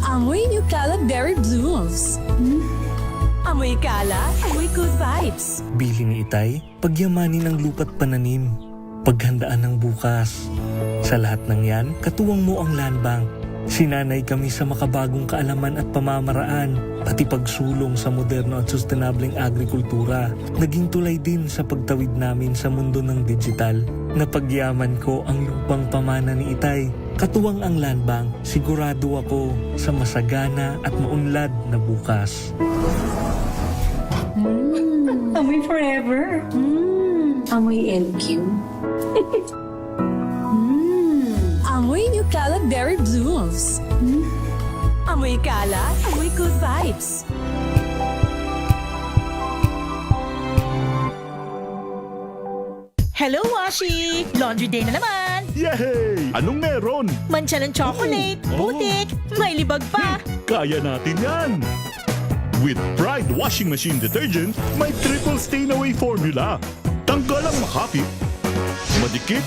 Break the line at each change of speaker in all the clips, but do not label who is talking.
Amoy Nucala Berry Blooms. Amoy kala, amoy good vibes.
Bili ni Itay, pagyamanin ang lupa't pananim, paghandaan ng bukas. Sa lahat ng yan, katuwang mo ang Land Bank. Sinanay kami sa makabagong kaalaman at pamamaraan, pati pagsulong sa moderno at sustainableng agrikultura. Naging tulay din sa pagtawid namin sa mundo ng digital. Napagyaman ko ang lupang pamana ni Itay. Katuwang ang Land Bank, sigurado ako sa masagana at maunlad na bukas.
Amoy forever. Amoy LQ. Amoy Nucala Berry Blooms. Amoy kala, amoy good vibes.
Hello, Washi! Laundry day na naman!
Yay! Anong meron?
Mancha ng chocolate,
Oh.
putik, may libag pa!
Kaya natin yan! With Pride Washing Machine Detergent, may triple stain away formula. Tanggal ang makapit, madikit,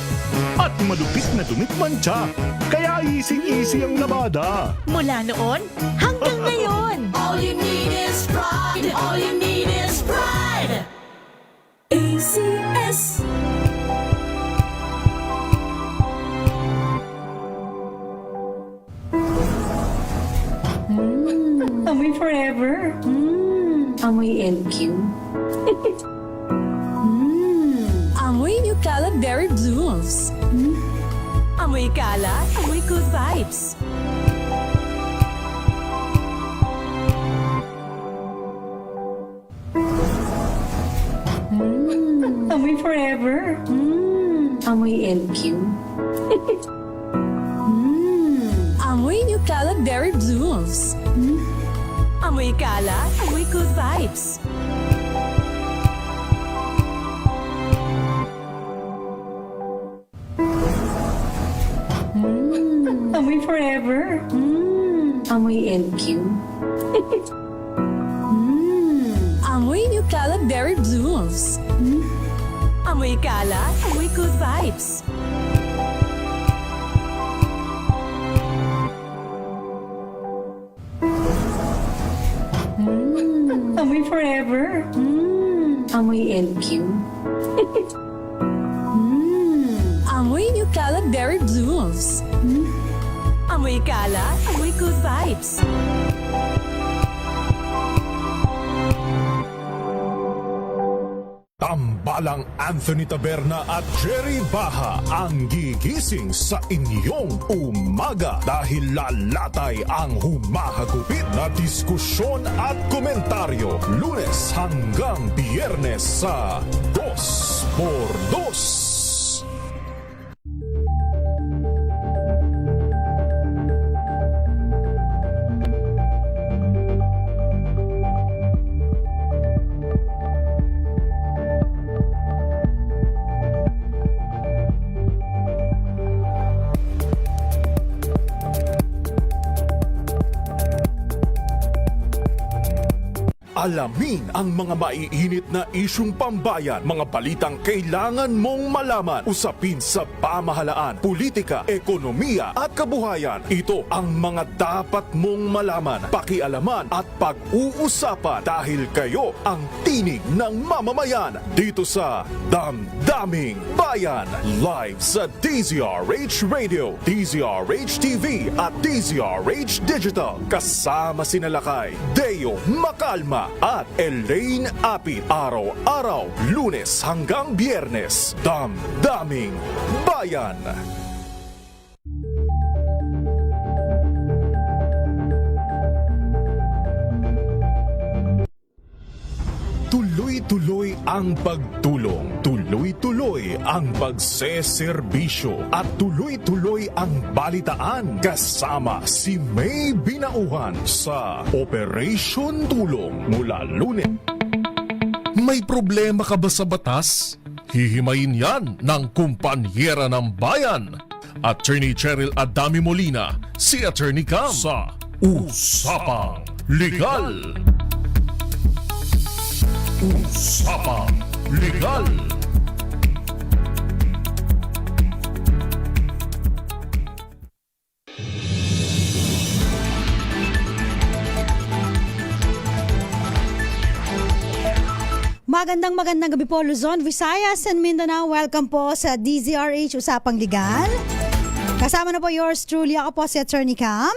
at malupit na dumit mancha. Kaya easy-easy ang labada.
Mula noon hanggang ngayon!
All you need is pride. All you need is pride.
ACS. Amoy forever. Amoy LQ. Amoy Nucala Berry Blooms. Amoy kala, amoy good vibes. Amoy forever. Amoy LQ. Amoy Nucala Berry Blooms. Amoy kala, amoy good vibes. Amoy forever. Amoy LQ. Amoy Nucala Berry Blooms. Amoy kala, amoy good vibes. Amoy forever. Amoy LQ. Amoy Nucala Berry Blooms. Amoy kala, amoy good vibes.
Tambalang Anthony Taberna at Jerry Baha ang gigising sa inyong umaga dahil lalatay ang humahagupit na diskusyon at komentaryo Lunes hanggang Biyernes sa 2x2. Alamin ang mga maiinit na isyung pambayan, mga balitang kailangan mong malaman, usapin sa pamahalaan, politika, ekonomiya at kabuhayan. Ito ang mga dapat mong malaman, pakialaman at pag-uusapan dahil kayo ang tinig ng mamamayan dito sa Damdaming Bayan. Live sa DZRH Radio, DZRH TV at DZRH Digital. Kasama sina Lakay, Deo Makalma at Elaine Apit. Araw-araw, Lunes hanggang Biyernes. Damdaming Bayan. Tuloy-tuloy ang pagtulong, tuloy-tuloy ang pagseserbisyo at tuloy-tuloy ang balitaan kasama si May Binauhan sa Operation Tulong mula Lunes. May problema ka ba sa batas? Hihimayin yan ng kumpanyera ng bayan. Attorney Cheryl Adami Molina, si Attorney Cam sa Usapang Legal. Usapang Legal.
Magandang gabi po Luzon, Visayas and Mindanao. Welcome po sa DZRH Usapang Legal. Kasama na po yours truly, ako po si Attorney Cam.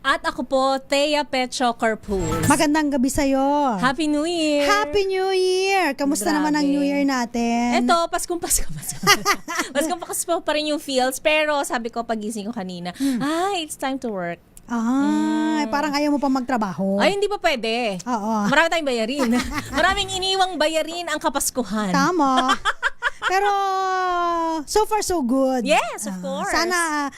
At ako po, Thea Pecho Corpus.
Magandang gabi sa'yo.
Happy New Year!
Happy New Year! Kamusta
Grabe.
naman ang New Year natin?
Eto, Paskong Pasko pa rin yung feels. Pero sabi ko, pagising ko kanina, it's time to work.
Parang ayaw mo pa magtrabaho.
Ay, hindi pa pwede.
Oo.
Marami tayong bayarin. Maraming iniwang bayarin ang Kapaskuhan.
Tama. Pero so far so good.
Yes, of course.
Sana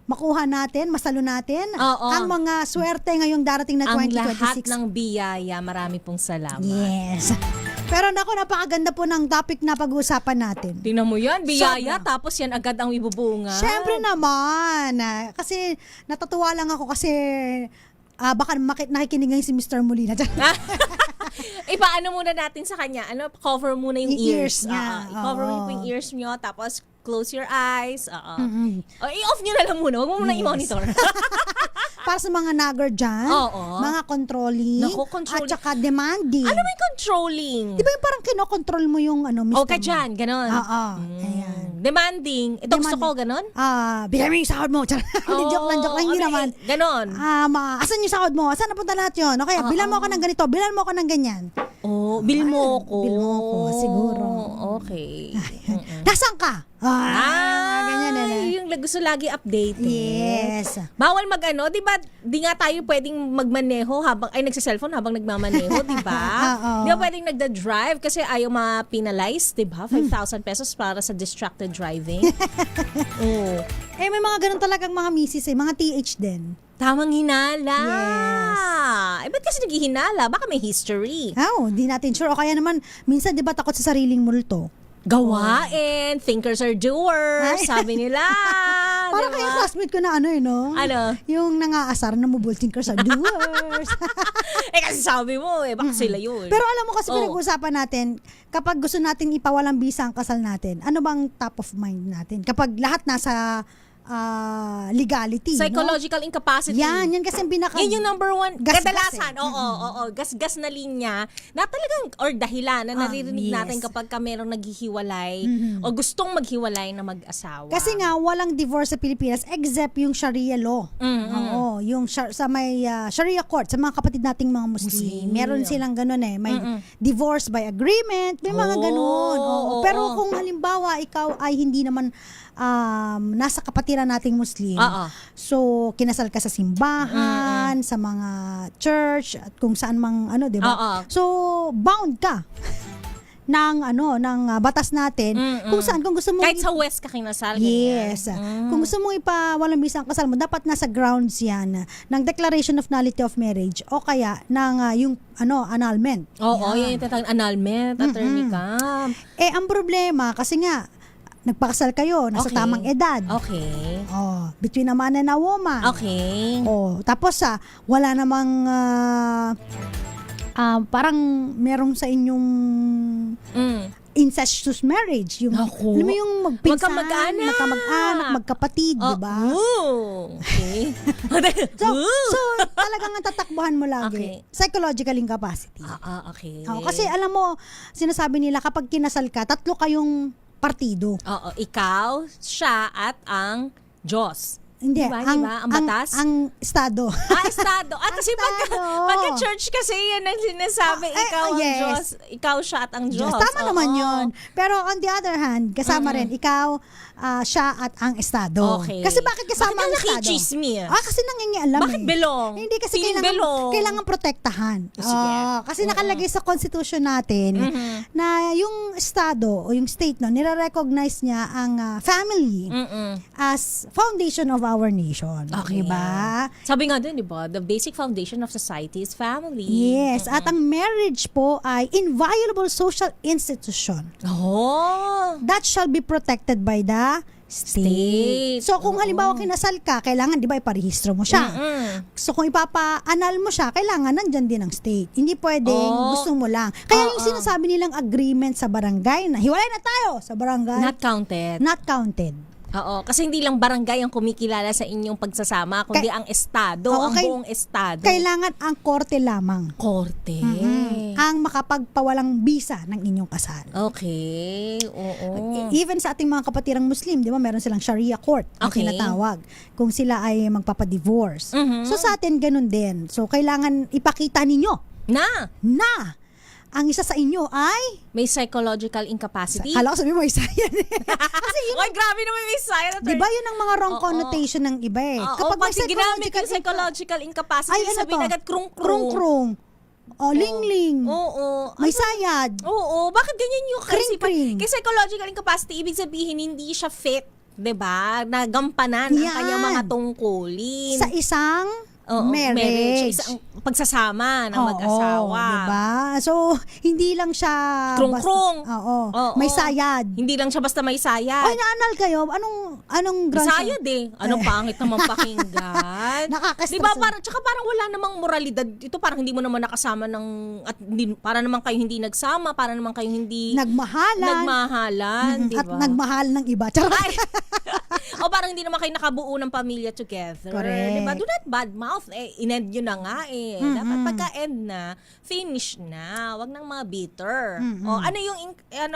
makuha natin, masalo natin
Oo.
ang mga swerte ngayong darating na
Ang
2026.
lahat ng biyaya, marami pong salamat.
Yes. Pero napakaganda po ng topic na pag-uusapan natin.
Tingnan mo yan, biyaya,
Sobra.
tapos yan agad ang ibubunga.
Siyempre naman. Kasi natutuwa lang ako kasi baka nakikinig ngayon si Mr. Molina.
Ipaano muna natin sa kanya, cover muna yung
Yung
ears.
ears niya.
I-cover
Oo.
mo po yung ears nyo, tapos close your eyes. I-off nyo na lang muna, huwag mo muna i-monitor.
Para sa mga nagger dyan,
Oo.
mga controlling,
Naku, controlling.
at saka demanding.
Ano ba yung controlling?
Di ba yung parang kinokontrol mo yung Mr.
O ka dyan, ganon.
Oo. Ayan.
Demanding. Ito gusto ko, ganon?
Bigyan mo yung sahod mo. Hindi, joke lang. Hindi naman.
Ganon.
Asan yung sahod mo? Saan napunta lahat yun? Okay, bilan mo ako ng ganito, bilan mo ako ng ganyan.
Bill mo ko.
Bill mo ko, siguro.
Okay.
Nasaan ka? Ganyan na.
Yung gusto lagi update.
Yes.
Bawal di ba, di nga tayo pwedeng magmaneho nagsa-cellphone habang nagmamaneho, di ba?
Oo.
Di ba pwedeng nagda-drive kasi ayaw ma-penalize, di ba? 5,000 pesos para sa distracted driving. Oh.
May mga ganun talagang mga misis mga TH din.
Tamang hinala.
Yes.
Ba't kasi naghihinala? Baka may history.
Di natin sure. O kaya naman, minsan di ba takot sa sariling multo?
Gawain. Thinkers are doers.
Ay.
Sabi nila.
Parang
diba?
kayo classmate ko na
Ano?
Yung nangaasar na mubulting sa doers.
Kasi sabi mo, baka sila yun.
Pero alam mo kasi
Oh.
pinag-uusapan natin, kapag gusto natin ipawalang bisa ang kasal natin, ano bang top of mind natin? Kapag lahat nasa legality,
Psychological incapacity.
Yan kasi ang pinaka...
Yan yung number one.
Gas-gas
Kadalasan, oo. Gas-gas na linya na talagang, or dahilan na naririnig
yes.
natin kapag merong naghihiwalay o gustong maghiwalay na mag-asawa.
Kasi nga, walang divorce sa Pilipinas except yung Sharia law. Oo, yung sa may Sharia court, sa mga kapatid nating mga Muslim. Meron silang ganun May divorce by agreement, may mga ganun. Oo. Pero kung halimbawa, ikaw ay hindi naman nasa kapatiran nating Muslim. So, kinasal ka sa simbahan, sa mga church, at kung saan mang di ba? So, bound ka ng batas natin kung gusto mo
kahit sa West ka kinasal.
yes kung gusto mo ipawalang bisa ang kasal mo, dapat nasa grounds yan ng declaration of nullity of marriage o kaya ng yung annulment.
Yan yung tatang annulment, Attorney Cam.
Ang problema kasi nga nagpakasal kayo, nasa
Okay.
tamang edad.
Okay.
Between a man and a woman.
Okay.
Tapos wala namang parang merong sa inyong incestuous marriage. Yung,
Naku.
alam mo yung magpinsan,
Magkamag-anak.
magkapatid, di ba?
Okay.
So talagang ang tatakbuhan mo lagi.
Okay.
Psychological incapacity.
Okay.
Kasi alam mo, sinasabi nila kapag kinasal ka, 3 kayong partido.
Oo, ikaw, siya, at ang Diyos.
Hindi,
Diba? Ang batas?
Ang estado.
Estado. Kasi
Estado.
pagka-church kasi yan ang sinasabi, ikaw ang
yes.
Diyos, ikaw siya at ang Diyos.
Tama naman yun. Pero on the other hand, kasama rin, ikaw, siya at ang estado.
Okay.
Kasi bakit kasama
Bakit
ang
na
estado?
nakichismis?
Kasi nangingialam
Bakit belong?
Hindi kasi
Feeling belong.
kailangan protektahan.
Sige.
Kasi nakalagay sa constitution natin na yung estado o yung state nire-recognize niya ang family as foundation of our nation.
Okay.
Diba?
Sabi nga din, di ba? The basic foundation of society is family.
Yes. At ang marriage po ay inviolable social institution that shall be protected by the state. So kung halimbawa kinasal ka, kailangan 'di ba iparehistro mo siya. So kung ipapa-annul mo siya, kailangan nandyan din ang state. Hindi pwedeng gusto mo lang. Kaya yung sinasabi nilang agreement sa barangay na hiwalay na tayo sa barangay.
Not counted.
Not counted.
Oo, kasi hindi lang barangay ang kumikilala sa inyong pagsasama, kundi ang estado, ang buong estado.
Kailangan ang korte lamang.
Korte.
ang makapagpawalang bisa ng inyong kasal.
Okay. Oo.
Even sa ating mga kapatirang Muslim, di ba, meron silang Sharia court na
Okay.
tinatawag kung sila ay magpapadivorce.
Mhm.
So sa atin ganun din. So kailangan ipakita ninyo
Na,
ang isa sa inyo ay
may psychological incapacity.
kala ko sabi mo isa yan. Kasi yun,
Oy, grabe naman may sign.
di ba yun ang mga wrong
Oo.
connotation ng iba eh.
Kapag pag ginamit yung psychological incapacity,
Ay, ano
sabihin
to?
agad krung-krung.
Krung-krung. O, ling-ling.
Oo.
May sayad.
Oo, bakit ganyan yung
Kring-kring.
Kasi psychological incapacity, ibig sabihin hindi siya fit, 'di ba? Nagampanan ang
Yan.
kanyang mga tungkulin.
Sa isang
Oo,
marriage.
Isang pagsasama ng
Oo,
mag-asawa.
diba? So, hindi lang siya
Krung-krung.
basta- oo.
Oo.
May sayad.
Hindi lang siya basta may
Oy,
sayad.
naanal kayo? Anong ground?
Sayad eh. Anong pangit naman pakinggan.
Nakaka-stress.
Diba, tsaka parang wala namang moralidad. Ito parang hindi mo naman nakasama ng, at hindi, para naman kayo hindi nagsama, para naman kayo hindi nagmahalan. Diba?
At nagmahal ng iba. Charot.
Ay! O parang hindi naman kayo nakabuo ng pamilya together.
Correct.
Diba? Do not badmouth. In-end yun na nga eh. Dapat pagka-end na, finish na. Wag nang mga bitter. O ano yung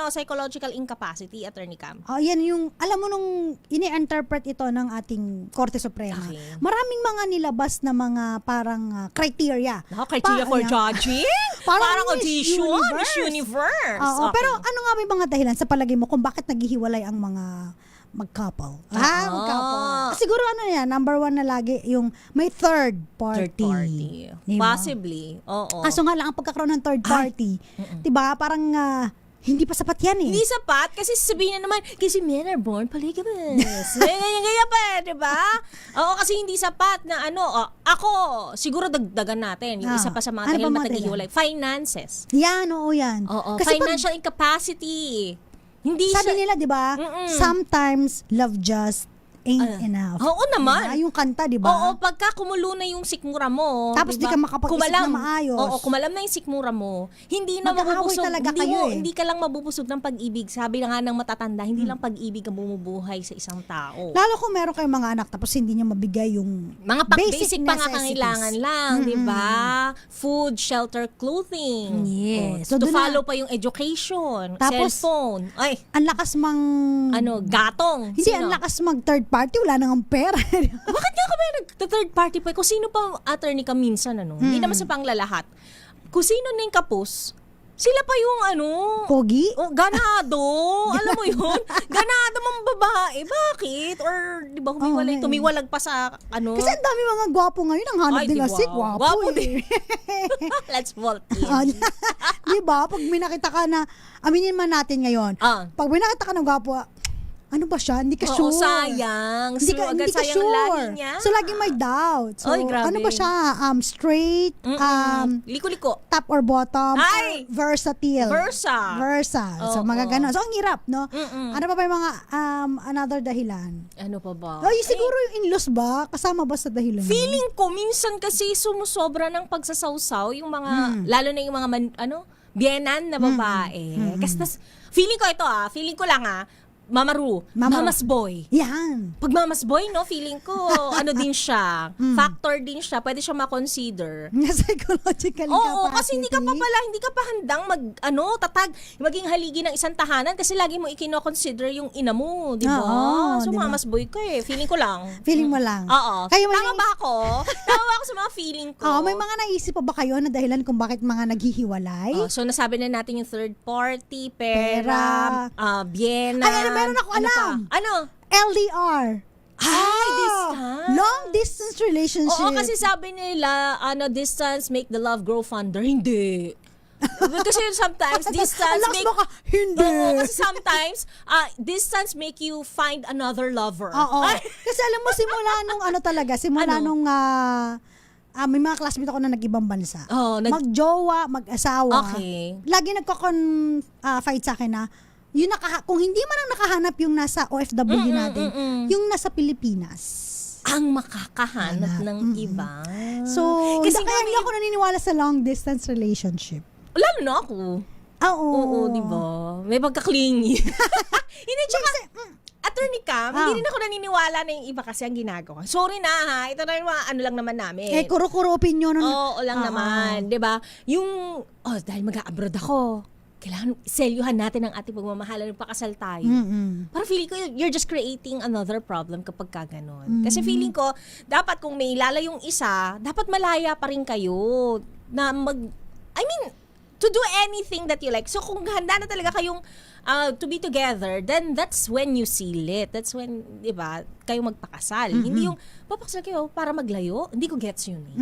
psychological incapacity, Attorney Cam?
Yan yung, alam mo nung ini-interpret ito ng ating Korte Suprema,
Okay.
maraming mga nilabas na mga parang criteria.
Criteria for
Ayan.
judging?
Parang Miss
audition?
Universe.
Miss Universe.
Oo,
Okay.
pero ano nga may mga dahilan sa palagay mo kung bakit naghihiwalay ang mga mag-couple? Mag-couple. Siguro ano yan, number one na lagi yung may third party.
Third party.
Diba?
Possibly. Oo.
Kaso nga lang ang pagkakaroon ng third party, 'di ba? Parang hindi pa sapat yan eh.
Hindi sapat kasi sabihin na naman, kasi men are born polygamous. Ganyan pa, di ba? Oo, kasi hindi sapat na ako, siguro dagdagan natin. Yung isa pa sa mga
Ano
dahil
pa mga
mataghihiwalay. Finances.
Yan, oo yan.
Oo,
Kasi pag,
financial incapacity. Hindi
sabi
siya,
nila, 'di ba? Sometimes love just ain't enough.
oo naman.
Diba? Yung kanta, 'di ba?
Oo, pagka kumulo na yung sikmura mo,
Tapos
diba?
di ka makapag-isip na maayos.
Oo, kumalam na yung sikmura mo, hindi na
Mag-aaway
mabubusog.
talaga
Hindi,
kayo eh.
hindi ka lang mabubusog ng pag-ibig. Sabi na nga ng matatanda, hindi lang pag-ibig ang bumubuhay sa isang tao.
Lalo kung meron kayong mga anak tapos hindi niya mabigay yung
Mga basic pangangailangan
necessities.
lang, di ba? Food, shelter, clothing.
Yes.
So,
So,
to
dun na-
follow pa yung education,
Tapos,
cellphone. Ay,
Ang lakas mang
gatong.
Hindi, ang lakas mag third party, wala nang pera.
Bakit nga kami nag-third party pa? Kung sino pa attorney ka minsan, hindi naman sa panglalahat. Kung sino na yung kapos, sila pa yung
Pogi?
ganado. Alam mo yun? Ganado mang babae. Bakit? Or, di ba, tumiwalag pa sa
Kasi ang dami mga gwapo ngayon, ang hanap
Ay,
din
di
kasi
ba?
gwapo
Gwapo
eh.
din. Let's vault in.
Di ba? Pag may nakita ka na, aminin man natin ngayon, pag may nakita ka ng gwapo, ano ba siya? Hindi ka
Oo,
sure.
sayang.
Hindi ka,
Agad
hindi ka
sayang
sure.
lagi niya.
So, laging may doubt. So,
Ay, grabe.
ano ba siya? Straight,
Liko-liko.
top or bottom,
Ay!
or versatile? Versa. So,
Oo.
mga ganon. So, ang hirap, no? Ano pa ba yung mga another dahilan?
Ano pa ba?
Ay, siguro yung in-laws ba? Kasama ba sa dahilan? yun?
Feeling ko, minsan kasi sumusobra ng pagsasawsaw yung mga, lalo na yung mga, biyenan na babae. Kasi feeling ko ito feeling ko lang Mama Ru, Mama's Boy.
Yan.
Pag Mama's Boy, feeling ko, din siya, factor din siya, pwede siya ma-consider.
Psychological
Oo, kasi hindi ka pa handang tatag, maging haligi ng isang tahanan kasi lagi mo ikino-consider yung ina mo, di ba?
Oo,
So,
di ba?
Mama's Boy ka Feeling ko lang.
Feeling mo lang.
Oo.
Kayo
Tama ba ako? Tama ba ako sa mga feeling ko?
May mga naisip pa ba kayo na dahilan kung bakit mga naghihiwalay?
So, nasabi na natin yung third party, pera, biyena.
Ay, meron ako alam.
Pa? Ano?
LDR.
Distance.
Long distance relationship.
Oo, kasi sabi nila, distance make the love grow fonder. Hindi. Kasi sometimes, distance
Alas
make...
mo ka, hindi.
Oo, kasi sometimes, distance make you find another lover.
Oo. Kasi alam mo, simula nung nung may mga classmate ako na nag-ibang bansa. Magjowa, mag-asawa.
Okay.
Lagi nagko-confide sa akin na, kung hindi man ang nakahanap yung nasa OFW natin, yung nasa Pilipinas.
Ang makakahanap ng iba.
So,
Kasi
kaya hindi ako naniniwala sa long distance relationship.
Lalo na ako.
Oo.
Oo, di ba? May pagka-clingy. Hindi, tsaka, Attorney Cam, hindi rin ako naniniwala na yung iba kasi ang ginagawa. Sorry na ha, ito na yung mga ano lang naman namin.
Kuro-kuro opinion.
Oo lang naman, 'di ba? Yung dahil mag-a-abroad ako, kailangan selyuhan natin ang ating pagmamahalan ng pakasal tayo. Para feeling ko you're just creating another problem kapag ka ganun. Kasi feeling ko dapat kung may lalayong isa, dapat malaya pa rin kayo na to do anything that you like. So kung handa na talaga kayong to be together, then that's when you seal it. That's when, di ba, kayo magpakasal. Hindi yung, papakasal kayo para maglayo. Hindi ko gets yun eh.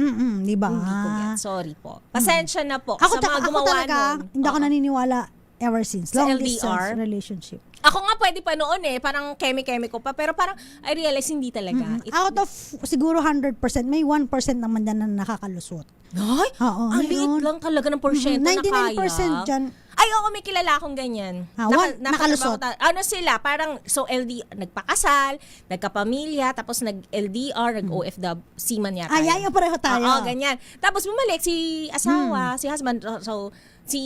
Di ba?
Hindi ko gets. Sorry po. Pasensya na po
Ako,
sa mga
ako
gumawa
talaga,
nun.
hindi ako naniniwala ever since.
Sa
Long
LDR?
distance relationship.
Ako nga pwede pa noon eh. Parang keme-keme ko pa. Pero parang I realize hindi talaga.
Out of siguro 100%, may 1% naman dyan na nakakalusot.
Ay,
Oo,
ang liit
mayroon.
lang talaga ng porsyento na kaya.
99% dyan.
Ay, oo, may kilala akong ganyan.
Nakalusot.
Ano sila, parang, so nagpakasal, nagkapamilya, tapos nag-LDR, nag-OFW, seaman yata.
Ay,
yun.
pareho tayo.
Oo, ganyan. Tapos bumalik si asawa, si husband, so si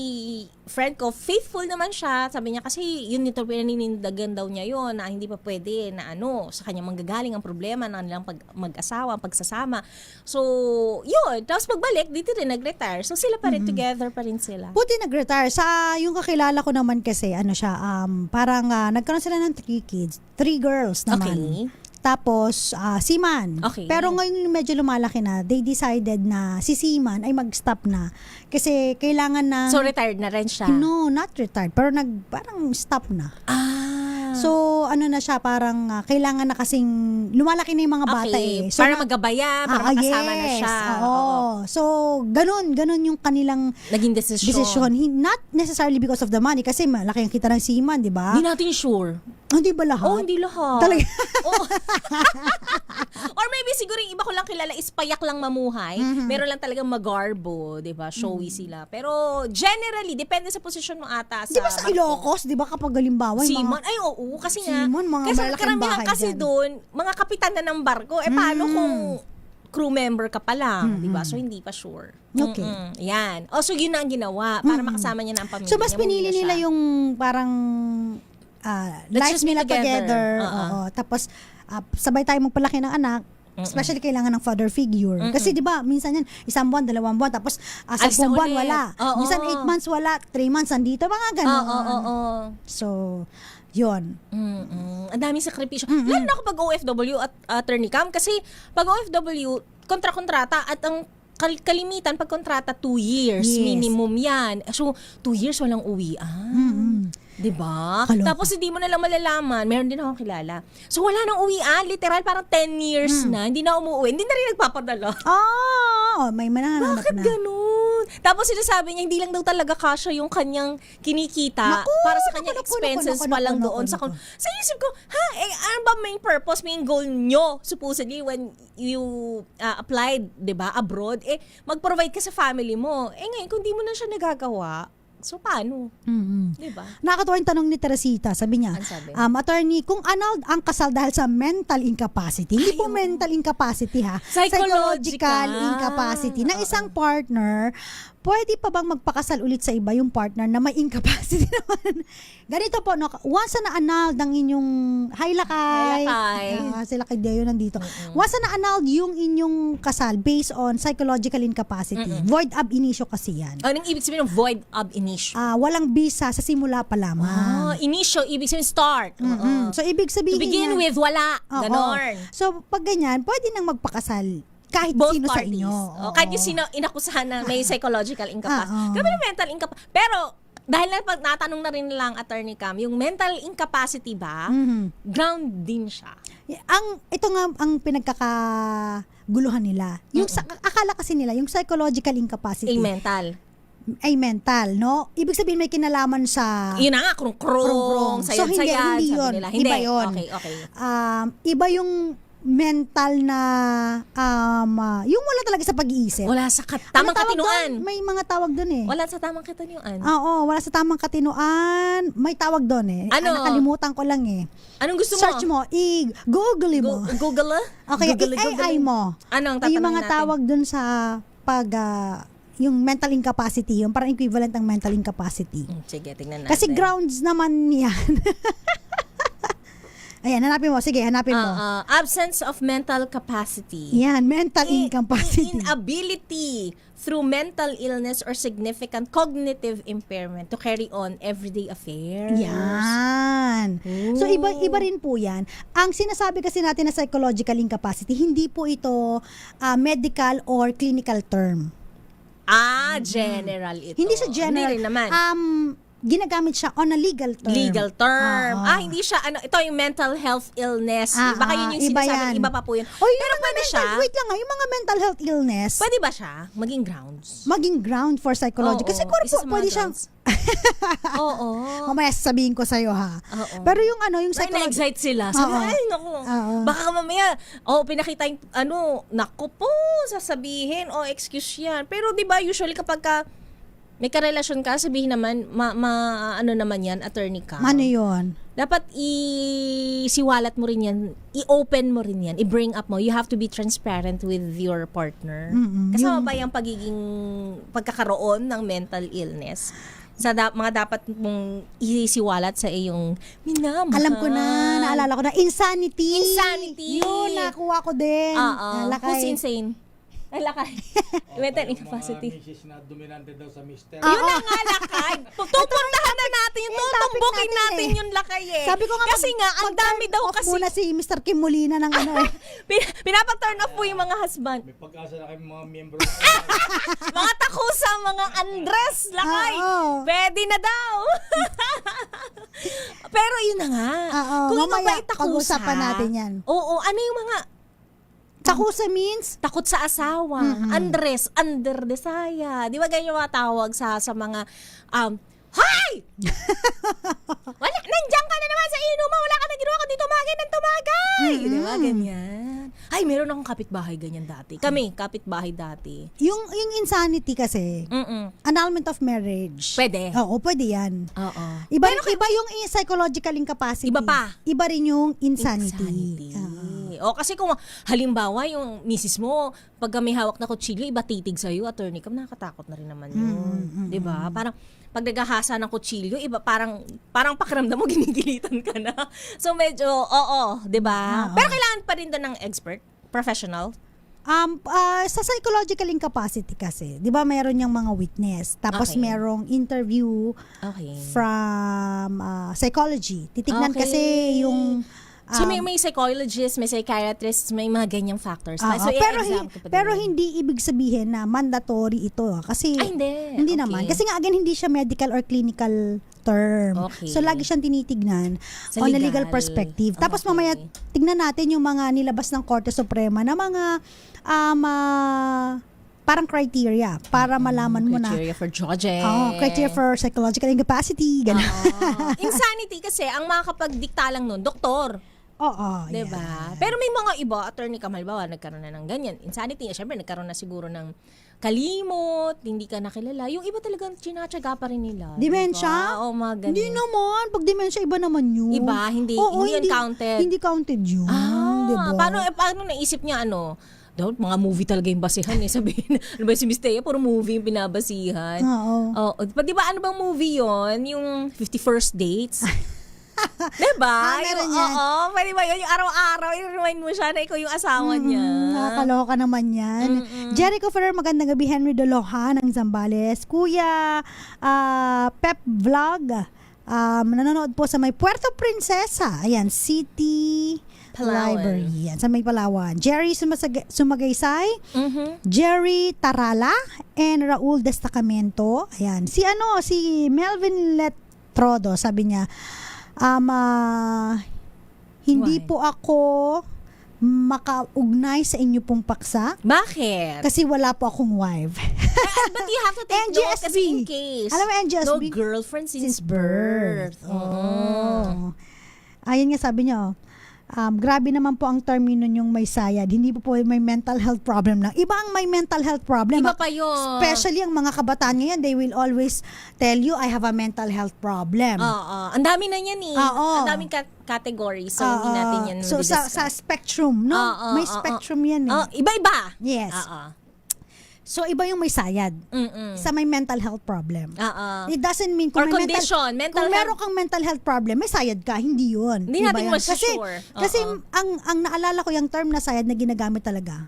friend ko, faithful naman siya. Sabi niya kasi yun ito pinaninindagan daw niya yun na hindi pa pwede na sa kanya manggagaling ang problema ng nilang mag-asawa, ang pagsasama. So, yun. Tapos pagbalik, dito rin nag-retire. So, sila pa rin, together pa rin sila.
Buti nag-retire. Sa yung kakilala ko naman kasi, parang nagkaroon sila ng 3 kids. 3 girls naman.
Okay.
Tapos, seaman.
Okay.
Pero ngayon medyo lumalaki na, they decided na si seaman ay mag-stop na. Kasi kailangan na...
So, retired na rin siya?
No, not retired. Pero parang stop na. So, na siya, parang kailangan na kasing lumalaki na yung mga bata
Okay.
So,
para maggabayan, para makasama na siya.
Oo. So, ganun yung kanilang
Naging desisyon.
Not necessarily because of the money, kasi malaki ang kita ng seaman, di ba?
Hindi natin sure.
Hindi ba lahat?
Oh, hindi lahat.
Talaga?
Oh. Or maybe siguro yung iba ko lang kilala is payak lang mamuhay. Meron lang talagang magarbo, 'di ba? Showy sila. Pero generally, depende sa posisyon mo ata sa
Di ba sa Ilocos, di ba kapag halimbawa yung
Seaman?
mga...
Ay, oo. Kasi nga,
Seaman, mga
kasi
malalaking
karamihan
bahay
kasi
dyan.
doon, mga kapitan na ng barko. Paano kung crew member ka pa lang, di ba? So, hindi pa sure.
Okay.
Yan. So, yun na ang ginawa para makasama niya na ang pamilya.
So, mas
niya,
pinili
umuwi na
nila
siya.
yung parang
Let's
life
just be
nila
together.
together. Oo. Tapos, sabay tayo magpalaki ng anak. Especially kailangan ng father figure. Kasi di ba minsan yan, 1 buwan, 2 buwan, tapos
Alis
10
na
buwan
ulit.
wala.
Oo.
Minsan 8 months wala, 3 months andito, mga ganun.
Oo.
So, yun.
Ang daming sakripisyo. Lalo na kapag OFW at attorney cam kasi pag OFW, kontra-kontrata at ang kalimitan pag kontrata 2 years
Yes.
minimum yan. So 2 years walang uwian. 'Di ba?
Kaloka.
Tapos hindi mo na lang malalaman. Meron din akong kilala. So wala nang uwian, literal parang 10 years na, hindi na umuwi, hindi na rin nagpapadala.
May mananap
Bakit
na.
ganun? Tapos sinasabi niya, hindi lang daw talaga kasya yung kanyang kinikita
Naku,
para sa kanyang
naku,
expenses
naku,
pa lang
naku,
doon.
naku.
Sa isip ko, ano ba main purpose, main goal nyo, supposedly, when you applied, di ba, abroad, mag-provide ka sa family mo. Ngayon, kung di mo na siya nagagawa, so paano? Di ba?
Nakakatuwa yung tanong ni Teresita. Sabi niya,
Ano sabi?
attorney, kung annulled ang kasal dahil sa mental incapacity, hindi po mental incapacity ha,
Psychological.
incapacity ng isang partner, pwede pa bang magpakasal ulit sa iba yung partner na may incapacity naman? Ganito po, no, once na annulled ang inyong, hi Lakay, sila kay Deo nandito, once na annulled yung inyong kasal based on psychological incapacity, void ab initio kasi yan.
Anong ibig sabihin ng void ab initio?
Walang visa sa simula pa lamang.
Initio, ibig sabihin start.
So, ibig sabihin
To begin
niya-
with, wala.
Oo.
Ganon.
So, pag ganyan, pwede nang magpakasal kahit
Both
sino
parties.
sa inyo.
Kahit yung sino inakusahan na may psychological incapacity.
Oo.
Grabe yung mental incapacity. Pero, dahil natanong na rin lang, Attorney Cam, yung mental incapacity ba, ground din siya.
Ito nga ang pinagkakaguluhan nila. Yung akala kasi nila, yung psychological incapacity
Mental.
ay mental, no? Ibig sabihin may kinalaman sa
Yun na nga, krong-krong,
So, hindi
sayad-sayad,
yun.
sabi nila.
Iba yun.
Okay.
Iba yung mental na yung wala talaga sa pag-iisip.
Wala sa tamang
Ano tawag
katinuan.
doon? May mga tawag doon eh.
Wala sa tamang katinuan.
Oo, wala sa tamang katinuan. May tawag doon eh.
Ano?
Nakalimutan ko lang eh.
Anong gusto mo?
Search mo, i-google mo.
Google?
Okay,
Google.
i-AI mo.
Ano ang
Ay,
tatanungin
yung mga
natin?
tawag doon sa yung mental incapacity, yung parang equivalent ng mental incapacity.
Sige, tingnan natin.
Kasi grounds naman yan. Ayan, hanapin mo. Sige, hanapin mo.
Absence of mental capacity.
Yan, mental incapacity.
Inability through mental illness or significant cognitive impairment to carry on everyday affairs.
Yan. So, iba rin po yan. Ang sinasabi kasi natin na psychological incapacity, hindi po ito medical or clinical term.
General ito.
Hindi siya general.
Hindi rin naman.
Ginagamit siya on a legal term.
Legal term.
Oo.
Hindi siya, ito yung mental health illness. Baka yun yung
iba
sinasabi,
yan.
iba pa po yun.
O, yung
Pero
mga
pwede siya,
wait lang nga, yung mga mental health illness,
pwede ba siya maging grounds?
maging ground for psychology.
Oo,
Kasi siguro
isa sa mga
pwede siyang,
grounds. Oo.
mamaya sasabihin ko sa'yo ha.
Oo.
Pero yung yung
Ay,
psychology,
na-excite sila. Sabi,
Oo.
ay, naku.
Oo.
Baka mamaya, pinakita yung, naku po, sasabihin, excuse yan. Pero di ba usually kapag may karelasyon ka, sabihin naman, ano naman yan, attorney ka.
ano yun?
Dapat isiwalat mo rin yan, i-open mo rin yan, i-bring up mo. You have to be transparent with your partner. Kasama ba yung pagiging pagkakaroon ng mental illness? Sa mga dapat mong isiwalat sa iyong minamahal.
Alam ko na, naalala ko na, insanity.
Insanity.
Yun, nakuha ko din. Nalakay.
Who's insane? Lakay. Mental incapacity.
Misis na dominante daw sa mister.
Yun na nga, lakay. Tupuntahan na natin yun.
Yung topic
Tutumbukin
natin
natin
eh.
yung lakay eh.
Sabi ko nga,
kasi nga, ang dami daw
off
kasi.
muna si Mr. Kim Molina ng
Pinapa-turn off po yung mga husband.
May pag-asa na kayo mga miyembro.
Mga takusa, mga Andres, lakay.
Oo.
Pwede na daw. Pero yun na nga. Kung yung
mamaya,
mabait takusa.
pag-usapan natin yan.
Oo, ano yung mga
Takusa means?
takot sa asawa, Andres, under desaya. Di ba ganyan yung mga tawag sa mga Hay! Wala, nandiyan ka na naman sa inuman, wala ka na ginawa kundi tumagay ng tumagay. Di ba ganyan? Ay, meron akong kapitbahay ganyan dati. Kami, kapitbahay dati.
Yung insanity kasi, annulment of marriage.
Pwede.
Oo, pwede yan.
Oo.
Iba yung psychological incapacity.
Iba pa.
Iba rin yung insanity.
O kasi kung halimbawa yung misis mo, pag may hawak na kutsilyo, iba titig sa'yo, attorney ka, nakakatakot na rin naman yun. Di ba? Parang pag naghahasa ng kutsilyo, iba parang pakiramdam mo ginigilitan ka na. So medyo, di ba? Pero kailangan pa rin doon ng expert, professional.
Sa psychological incapacity kasi, di ba mayroon yung mga witness, tapos
Okay.
merong interview
Okay.
from psychology. Titignan
Okay.
kasi yung
So may psychologist, may psychiatrist, may mga ganyang factors. So i-exam ko pa din
pero
yun.
hindi ibig sabihin na mandatory ito kasi
Ay, hindi.
hindi
Okay.
naman kasi nga again hindi siya medical or clinical term.
Okay.
So lagi siyang tinitignan
Sa
on a legal
legal.
perspective. Tapos
Okay.
mamaya tignan natin yung mga nilabas ng Korte Suprema na mga parang criteria para malaman mo na
Criteria for judging.
criteria for psychological incapacity, ganun.
Insanity kasi, ang makakapagdikta lang nun, doktor.
Oo,
Diba?
yeah.
Pero may mga iba, attorney ka, halimbawa, nagkaroon na ng ganyan. Insanity, syempre, nagkaroon na siguro ng kalimot, hindi ka nakilala. Yung iba talagang chinatsaga pa rin nila.
Dementia?
Diba? O mga ganyan.
Hindi naman. Pag dementia, iba naman yun.
Iba? Hindi yun counted?
Hindi counted yun. diba?
Paano naisip niya, daw, mga movie talaga yung basihan eh. Sabihin, ano ba si Miss Thea? Puro movie yung binabasihan.
Oo.
Di ba ano bang movie yon? Yung 51st Dates? Diba?
Meron yan.
Oo, pwede ba yun? Yung araw-araw, i-remind mo siya na ikaw yung asawa niya.
Nakakaloka naman yan. Jericho Ferrer, magandang gabi. Henry Doloha ng Zambales. Kuya Pep Vlog, nanonood po sa may Puerto Princesa. Ayan, City
Palawan.
Library. Yan, sa may Palawan. Jerry Sumagaysay, Jerry Tarala, and Raul Destacamento. Ayan, si Melvin Letrodo, sabi niya, hindi
Why?
po ako makaugnay sa inyo pong paksa
Bakit?
kasi wala po akong wife.
But you have to take note
NGSB.
kasi in case.
Alam mo, NGSB?
No girlfriend since
birth.
birth.
Ayun nga sabi niyo, grabe naman po ang termino yung may sayad. Hindi po may mental health problem lang. Iba ang may mental health problem.
Iba pa yun.
Especially ang mga kabataan ngayon, they will always tell you, I have a mental health problem.
Oo. Ang dami na yan eh.
Oo.
Ang daming categories. So, hindi natin yan
So, sa spectrum, no?
Oo,
may
oo,
spectrum yan eh.
Iba-iba.
Yes.
Oo.
So, iba yung may sayad. Isa may mental health problem. It doesn't mean
Or
kung may
condition, mental
kung
health.
meron kang mental health problem, may sayad ka. Hindi yun.
Hindi
Iba
natin
yun.
masusure.
Kasi
Oo.
ang naalala ko yung term na sayad na ginagamit talaga.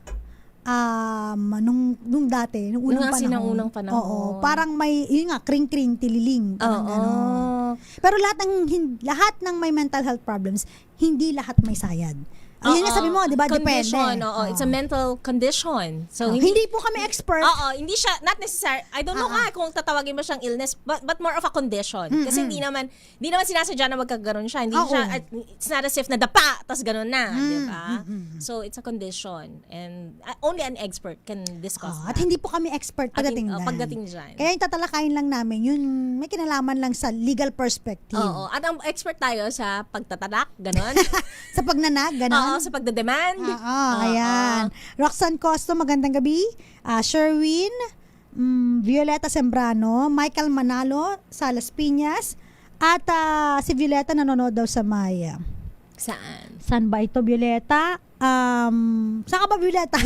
Nung dati, nung unang
Nung
panahon.
unang panahon.
Oo, parang may, yun nga, kring-kring, tililing. Parang
Oo.
ganon. Pero lahat ng may mental health problems, hindi lahat may sayad. Yun nga sabi mo, di ba? Depende.
Condition, oo. It's a mental condition. So,
Hindi po kami expert.
hindi siya, not necessary, I don't know nga kung tatawagin mo siyang illness, but more of a condition. Kasi hindi naman sinasadya na magkagaroon siya. Hindi
Oo.
siya, it's not as if na dapa, tas gano'n na, di ba? So, it's a condition. And only an expert can discuss
At
that.
hindi po kami expert pagdating dyan.
Pagdating dyan.
Kaya yung tatalakayin lang namin, yun may kinalaman lang sa legal perspective.
Oo. At ang expert tayo sa pagtatadak, gano'n.
Sa pagnanag,
Oo,
gano'n.
sa pagdedemand.
Ayan. Roxanne Costo, magandang gabi. Sherwin, Violeta Sembrano, Michael Manalo sa Las Piñas, at si Violeta nanonood daw sa Maya.
Saan?
Saan ba ito, Violeta? Saan ka ba, Violeta?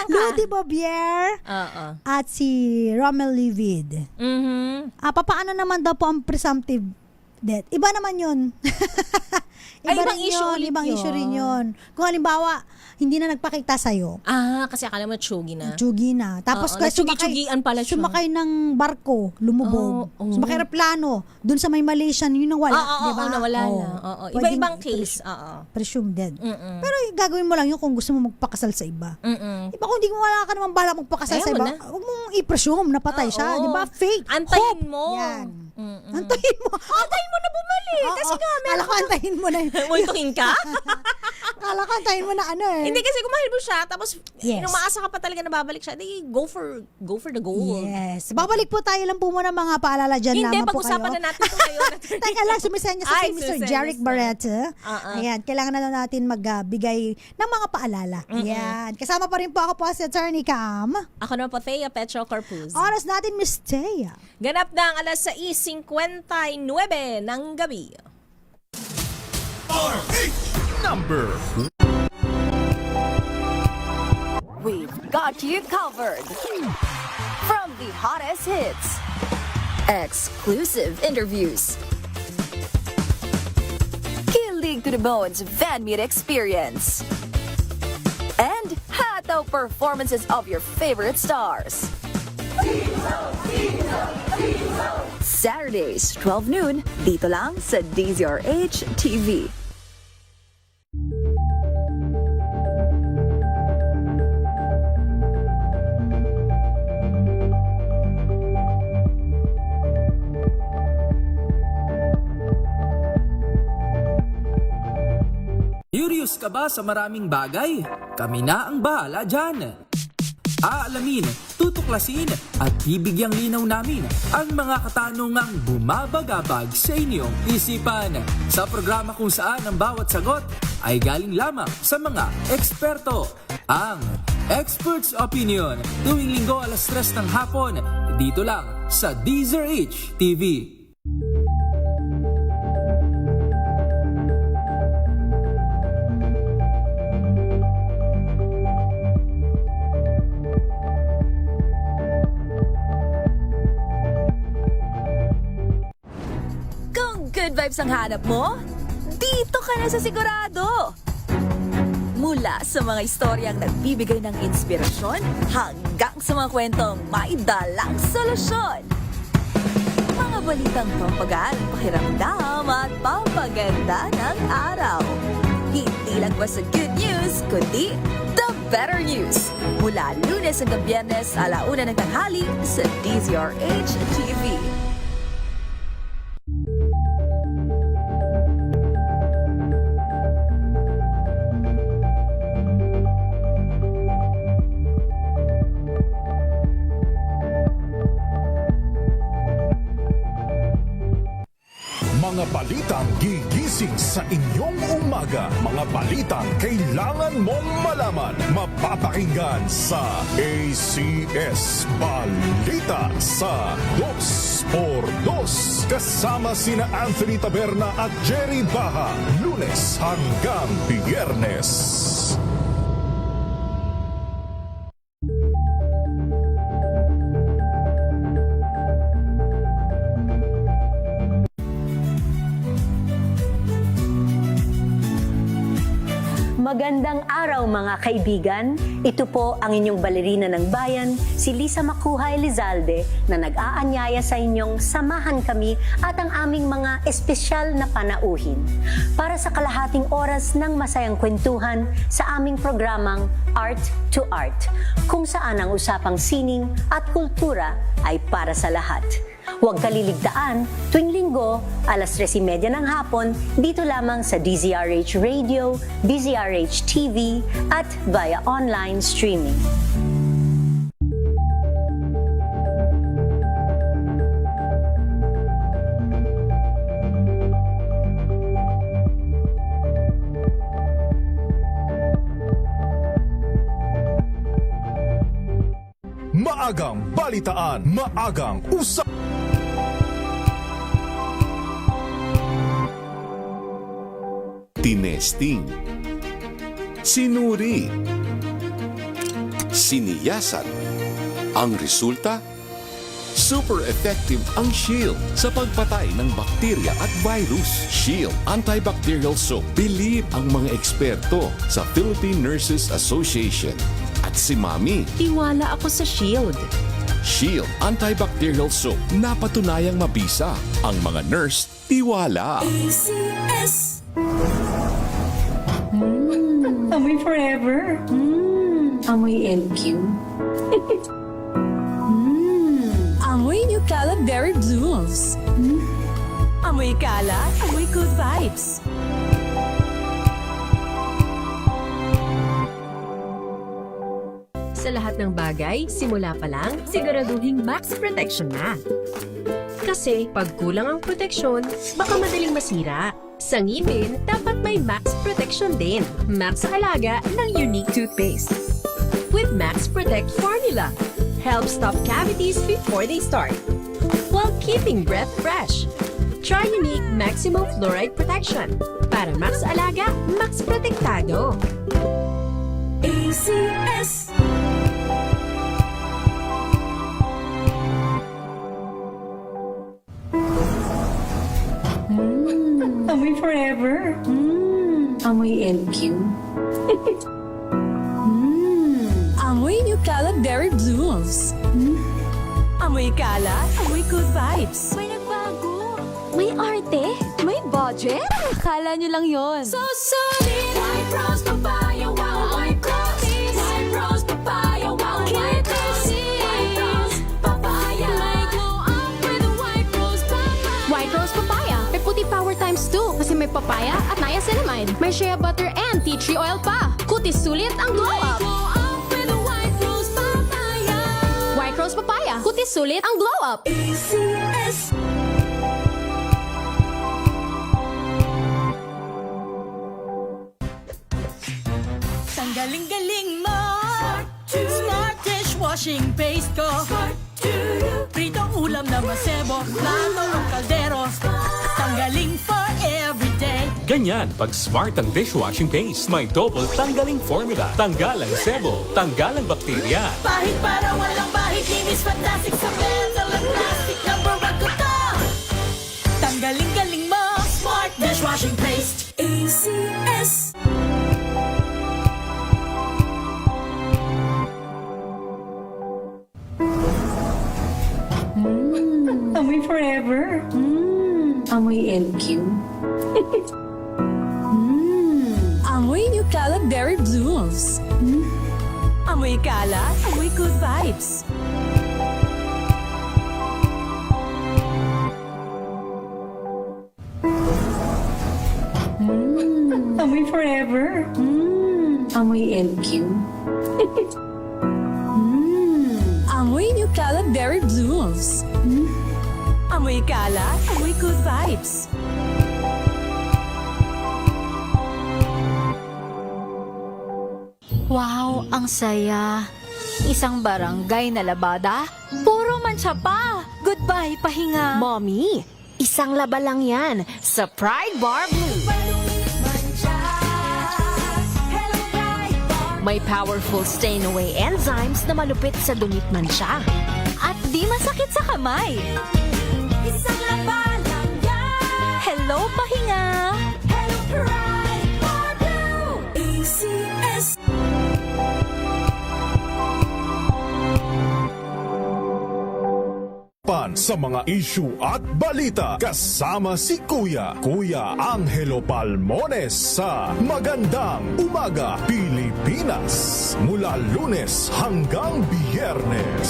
Ludi Bobier
Oo.
at si Romel Livid. Papaano naman daw po ang presumptive death? Iba naman yun.
Ibang
rin
issue
yun,
ulit
ibang
yun.
issue rin yun. Kung halimbawa, hindi na nagpakita sa'yo,
Kasi akala mo tsugi na.
tsugi na. Tapos
Oo,
kasi
nagtsugi-tsugian pala siya.
sumakay ng barko, lumubog.
Oo.
Sumakay aeroplano, dun sa may Malaysian, yun ang wala,
Oo,
di ba?
nawala
Oo.
na. Oo.
Pwedeng
Iba-ibang case. Oo.
Presumed dead. Pero gagawin mo lang yun kung gusto mo magpakasal sa iba. Iba kung di mo wala ka naman bala magpakasal sa
Ayaw mo
iba,
na.
huwag mong i-presume na patay siya.
Oo.
Di ba? Fake.
Antayin
Hope.
mo.
Yan. Antayin mo.
Antayin mo na bumalik. Kasi nga,
Kala ko antayin mo na.
multuhin ka?
Kala ko antayin mo na ano eh.
Hindi kasi kung mahal mo siya, tapos
Yes.
umaasa ka pa talaga na babalik siya, di go for the gold.
Yes. Babalik po tayo lang po muna mga paalala dyan
Hindi,
lamang po kayo.
pag-usapan na natin ito ngayon.
Teka lang, sumisenya sa
Ay,
si Mr.
sumisenya
Jeric
siya.
Barreta. Ayan, kailangan na natin magbigay ng mga paalala. Ayan. Kasama pa rin po ako po si Attorney Cam.
Ako naman po, Thea Petro Corpus.
Oras natin, Miss Thea.
Ganap na ang alas 6:59 ng gabi.
Number
We've got you covered. From the hottest hits, exclusive interviews, kilig to the bones fan meet experience, and hataw performances of your favorite stars. Saturdays, 12 noon, dito lang sa DZRH TV.
Curious ka ba sa maraming bagay? Kami na ang bahala dyan. Aalamin, tutuklasin at bibigyang linaw namin ang mga katanungang bumabagabag sa inyong isipan. Sa programa kung saan ang bawat sagot ay galing lamang sa mga eksperto. Ang Expert's Opinion, tuwing linggo alas 3 ng hapon, dito lang sa DZRH TV.
Kung good vibes ang hanap mo, dito ka na sa sigurado. Mula sa mga istoryang nagbibigay ng inspirasyon hanggang sa mga kwentong may dalang solusyon. Mga balitang pampagaan, pakiramdam at pampaganda ng araw. Hindi lang ba sa good news, kundi the better news. Mula Lunes hanggang Biyernes, 1:00 ng tanghali sa DZRH TV.
Mga balitang gigising sa inyong umaga. Mga balitang kailangan mong malaman. Mapapakinggan sa ACS Balita sa 2x2. Kasama sina Anthony Taberna at Jerry Baha. Lunes hanggang Biyernes.
Magandang araw mga kaibigan. Ito po ang inyong balerina ng bayan, si Lisa Makuha Elizalde, na nag-aanyaya sa inyong samahan kami at ang aming mga espesyal na panauhin para sa kalahating oras ng masayang kwentuhan sa aming programang Art to Art, kung saan ang usapang sining at kultura ay para sa lahat. Huwag kaliligtaan, tuwing linggo, alas 3:30 ng hapon, dito lamang sa DZRH Radio, DZRH TV, at via online streaming.
Maagang balitaan, maagang usap.
Tinesting, sinuri, siniyasan. Ang resulta? Super effective ang Shield sa pagpatay ng bakterya at virus. Shield Antibacterial Soap. Believe ang mga eksperto sa Philippine Nurses Association. At si Mami.
Tiwala ako sa Shield.
Shield Antibacterial Soap. Napatunayang mabisa. Ang mga nurse, tiwala.
ACS.
Amoy forever.
Amoy LQ.
Amoy New Cala Berry Blooms. Amoy Cala, amoy good vibes.
Sa lahat ng bagay, simula pa lang, siguraduhin max protection na. Kasi pag kulang ang proteksyon, baka madaling masira. Sa ngipin, dapat may max protection din. Max sa alaga ng Unique Toothpaste. With Max Protect Formula, help stop cavities before they start, while keeping breath fresh. Try Unique Maximum Fluoride Protection. Para max sa alaga, max protektado.
ACS.
Amoy forever.
Amoy LQ.
Amoy New Cala Berry Blooms. Amoy Cala, amoy good vibes.
May nagbago. May arte. May budget. Akala nyo lang yon.
So solid. White rose papaya, wow, white rose. White rose papaya, wow, white rose. White rose papaya. May glow up with a white rose papaya.
White Rose Papaya. May puti power times 2 kasi may papaya at niacinamide. May shea butter and tea tree oil pa. Kutis sulit ang glow
May
up.
glow up with a white rose papaya.
White Rose Papaya. Kutis sulit ang glow up.
ACS.
Ang galing-galing mo. Smart dishwashing paste ko. Pritong ulam na masebo. Plato o kaldero. Tanggaling for everyday.
Ganyan, pag smart ang dishwashing paste, may double tanggaling formula. Tanggal ang sebo, tanggal ang bakterya.
Pahit para walang bahid. Linis fantastic sa metal at plastic. Number 1 ko to. Tanggaling-galing mo. Smart dishwashing paste.
ACS.
Amoy forever.
Amoy LQ.
Amoy New Cala Berry Blooms. Amoy Cala, amoy good vibes. Amoy forever.
Amoy LQ.
Amoy New Cala Berry Blooms. Amoy Cala, amoy good vibes.
Wow, ang saya. Isang barangay na labada, puro mancha pa. Goodbye, pahinga.
Mommy, isang laba lang yan sa Pride Bar Blue. May powerful stain-away enzymes na malupit sa dumit mansya.
At di masakit sa kamay.
Isang laba lang yan.
Hello, pahinga.
Hello, Pride Bar Blue. ACS.
Takpan sa mga issue at balita kasama si Kuya Angelo Palmones sa Magandang Umaga Pilipinas mula Lunes hanggang Biyernes.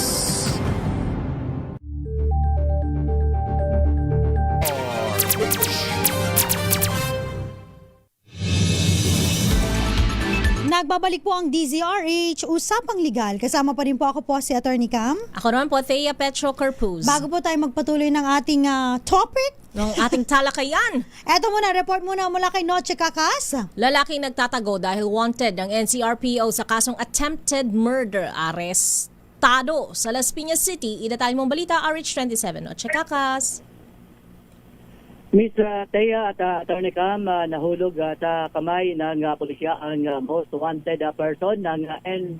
Nagbabalik po ang DZRH, Usapang Legal. Kasama pa rin po ako si Attorney Cam.
Ako naman po, Thea Petro Corpus.
Bago po tayo magpatuloy ng ating topic,
ng ating talakayan.
eto muna, report muna mula kay Noche Cacas.
Lalaking nagtatago dahil wanted ng NCRPO sa kasong attempted murder. Arestado sa Las Piñas City. Idatay mong balita, RH27. Noche Cacas.
Miss Thea at Attorney Cam, nahulog sa kamay ng pulisya ang most wanted person ng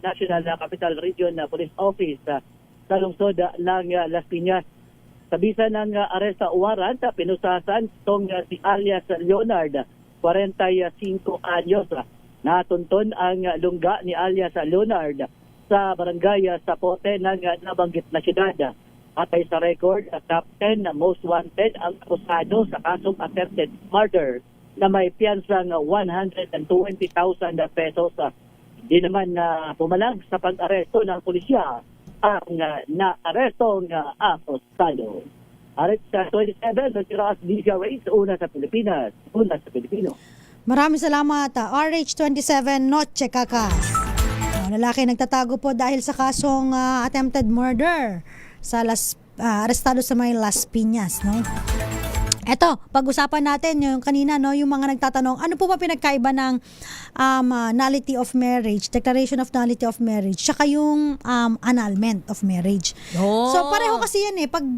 National Capital Region Police Office sa lungsod ng Las Piñas. Sa bisa ng arrest warrant, pinusasan itong si alias Leonard, 45 anyos. Natunton ang lungga ni alias Leonard sa barangay Sapote ng nabanggit na syudad. Atay sa record, top 10 na most wanted ang akusado sa kasong attempted murder na may piyansang 120,000 pesos. Di naman pumalag sa pag-aresto ng pulisya ang na-arestong akusado. Arit sa 27, nagtiras DZRH, una sa Pilipinas, una sa Pilipino.
Maraming salamat, RH27 Noche Cacas. Lalaki nagtatago po dahil sa kasong attempted murder sa arestado sa may Las Piñas, no? Eto, pag-usapan natin yung kanina, no, yung mga nagtatanong, ano po ba pinagkaiba ng nullity of marriage, declaration of nullity of marriage, tsaka yung annulment of marriage.
Oh.
So, pareho kasi yan pag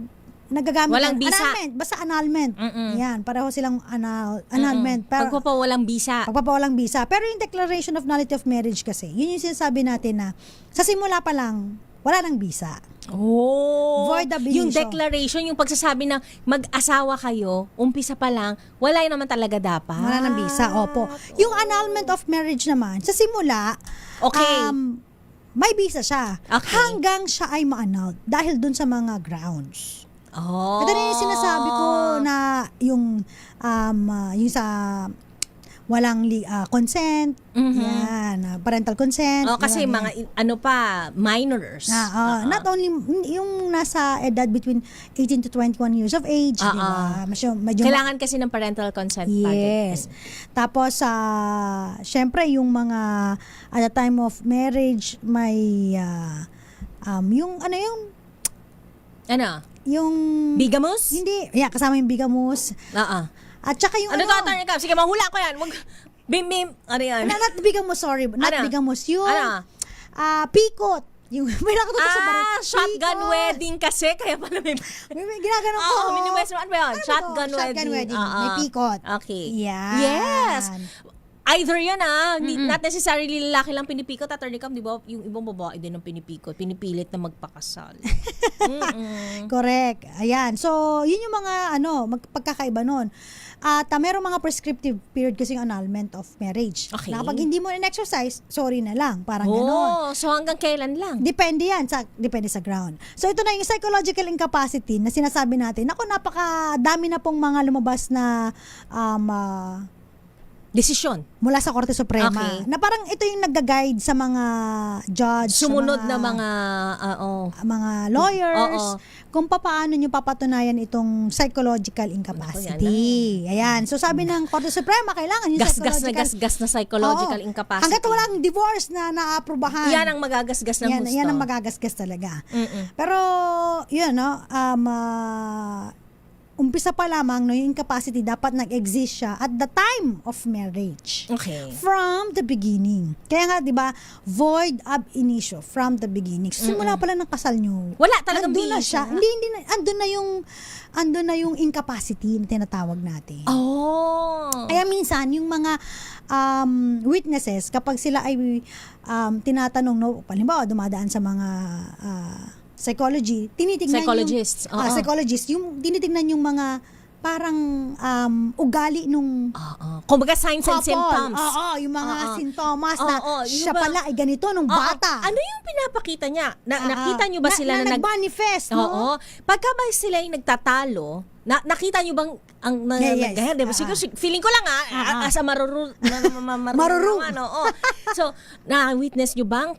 nagagamit
Walang
ng
bisa.
annulment, basta annulment. Yan, pareho silang annulment. Pero,
Pagpapawalang bisa.
pagpapawalang bisa. Pero yung declaration of nullity of marriage kasi, yun yung sinasabi natin na sa simula pa lang, wala nang bisa.
Oh,
Void ab initio.
yung declaration, yung pagsasabi na mag-asawa kayo, umpisa pa lang, wala naman talaga dapat.
Wala nang bisa, opo. Yung annulment of marriage naman, sa simula,
Okay.
may bisa siya.
Okay.
Hanggang siya ay ma-annulled dahil dun sa mga grounds.
Oh.
Ito na yung sinasabi ko na yung sa walang consent, yan, parental consent.
Oh, kasi
yan,
mga minors.
Not only yung nasa edad between 18 to 21 years of age, di ba? Medyo
Kailangan kasi ng parental consent.
yes. Tapos syempre yung mga at the time of marriage may yung yung
Bigamous?
hindi, kasama yung bigamous. At saka yung
Ano to, Attorney Cam? Sige, mahula ko yan. Bim. Ano yan?
not bigamous, sorry. Not bigamous. Yung pikot. Yung may nakatutok sa baril.
Shotgun wedding kasi. Kaya pala may
ginaganon ko.
Mini-west. Ano ba yun? Shotgun
Shotgun wedding. May pikot.
Okay.
Yan.
Yes. Either yan not necessarily lalaki lang pinipikot, Attorney Cam, di ba? Yung ibang babae din ang pinipikot, pinipilit na magpakasal.
Correct. Ayan. So, yun yung mga magpagkakaiba nun. At merong mga prescriptive period kasi yung annulment of marriage.
Okay.
Na kapag hindi mo in-exercise, sorry na lang. Parang gano'n.
So hanggang kailan lang?
Depende yan. Depende sa ground. So, ito na yung psychological incapacity na sinasabi natin. Ako, napakadami na pong mga lumabas na
Desisyon.
Mula sa Korte Suprema.
Okay.
Na parang ito yung nagga-guide sa mga judge.
Sumunod
sa
na mga
mga lawyers.
Oo.
Kung paano nyo papatunayan itong psychological incapacity. Ayan. So sabi ng Korte Suprema, kailangan yung
Gasgas na psychological incapacity.
Hanggat walang divorce na naaprubahan.
Yan ang magagasgas ng gusto.
Yan ang magagasgas talaga. Pero, yun, umpisa pa lamang yung incapacity dapat nag-exist siya at the time of marriage.
Okay.
From the beginning. Kaya nga, di ba, void ab initio from the beginning. Simula pala ng kasal nyo.
Wala talagang
andun na siya. Hindi andun na yung incapacity na tinatawag natin.
Oh.
Kaya minsan, yung mga witnesses, kapag sila ay tinatanong, halimbawa, dumadaan sa mga psychologists,
Psychologists,
yung tinitingnan yung mga parang ugali nung
Kumbaga signs and
couple.
symptoms.
Oo, yung mga sintomas
Oo,
na
yung
siya
ba-
pala ay ganito nung
Oo.
bata.
Ano yung pinapakita niya? Nakita niyo ba sila na,
nag-manifest, no?
Oo. Pagka ba sila yung nagtatalo, nakita niyo bang ang
Yes.
diba? Siguro, feeling ko lang as a maruru. Oo. So, na-witness niyo bang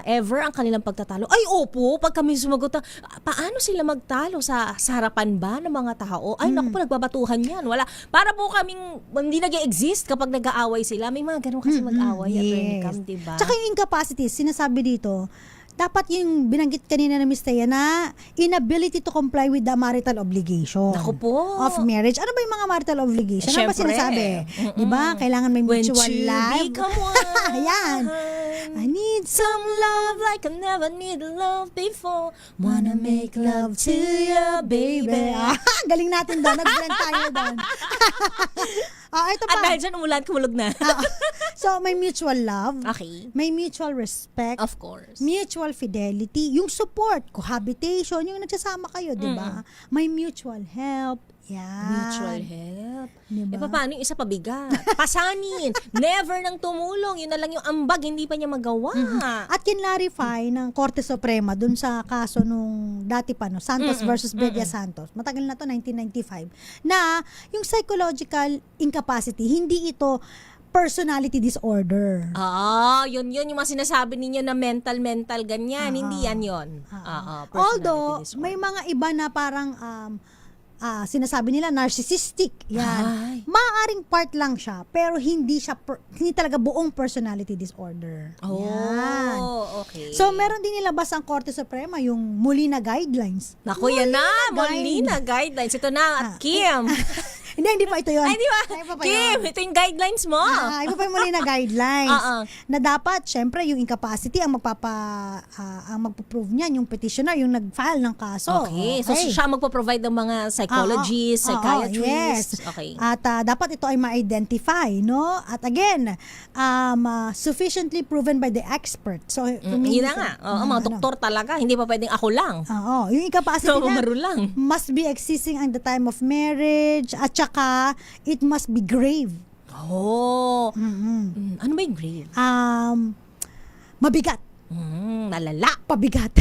ever ang kanilang pagtatalo? Ay, opo. Pag kami sumagot, paano sila magtalo? Sa harapan ba ng mga tao? Ay, naku po, nagbabatuhan yan. Wala. Para po kaming hindi nag-exist kapag nag-aaway sila. May mga ganun kasi mag-aaway.
Yes.
Diba?
Tsaka yung incapacity, sinasabi dito, dapat yung binanggit kanina na Miss Thea na inability to comply with the marital obligation
Naku po.
of marriage. Ano ba yung mga marital obligation? Ano ba
Syempre.
sinasabi? Di ba? Kailangan may
When
mutual
to
love.
become one.
Ayan. I need
Some love like I never need love before. Wanna make love to you, baby.
Galing natin doon. Nag-blend tayo doon. Ito
At
pa.
dahil dyan, umulan, kumulog na.
So, may mutual love.
Okay.
May mutual respect.
Of course.
Mutual fidelity. Yung support, cohabitation, yung nagsasama kayo, di ba? May mutual help. Yan.
Mutual help.
Diba?
Paano yung isa pabigat? Pasanin. Never nang tumulong. Yun na lang yung ambag, hindi pa niya magawa.
At kinlarify ng Korte Suprema dun sa kaso nung dati pa, no, Santos versus Bedia Santos. Matagal na to, 1995. Na yung psychological incapacity, hindi ito personality disorder.
Yun yung mga sinasabi ninyo na mental ganyan. Hindi yan yun.
Although, may mga iba na parang sinasabi nila narcissistic. Yan.
Ay.
Maaaring part lang siya, pero hindi talaga buong personality disorder. Yan.
Okay.
So, meron din nilabas ang Korte Suprema, yung muli na guidelines.
Naku, yan na. Molina guidelines. Ito na, Kim.
Hindi pa ito yun.
Ay, di ba?
Iba pa
Kim,
yun.
ito yung guidelines mo.
Iba pa yung muli na guidelines. Na dapat, syempre, yung incapacity ang magpo-prove niyan, yung petitioner, yung nag-file ng kaso.
Okay. So, siya magpo-provide ng mga psychologists, psychiatrists.
Yes.
Okay.
At dapat ito ay ma-identify, no? At again, sufficiently proven by the expert. So,
Yun na nga. Mga doktor talaga. Hindi pa pwedeng ako lang.
Oo. Yung incapacity na
lang.
must be existing at the time of marriage at saka it must be grave.
Ano ba yung grave?
Mabigat.
Malala.
Pabigat.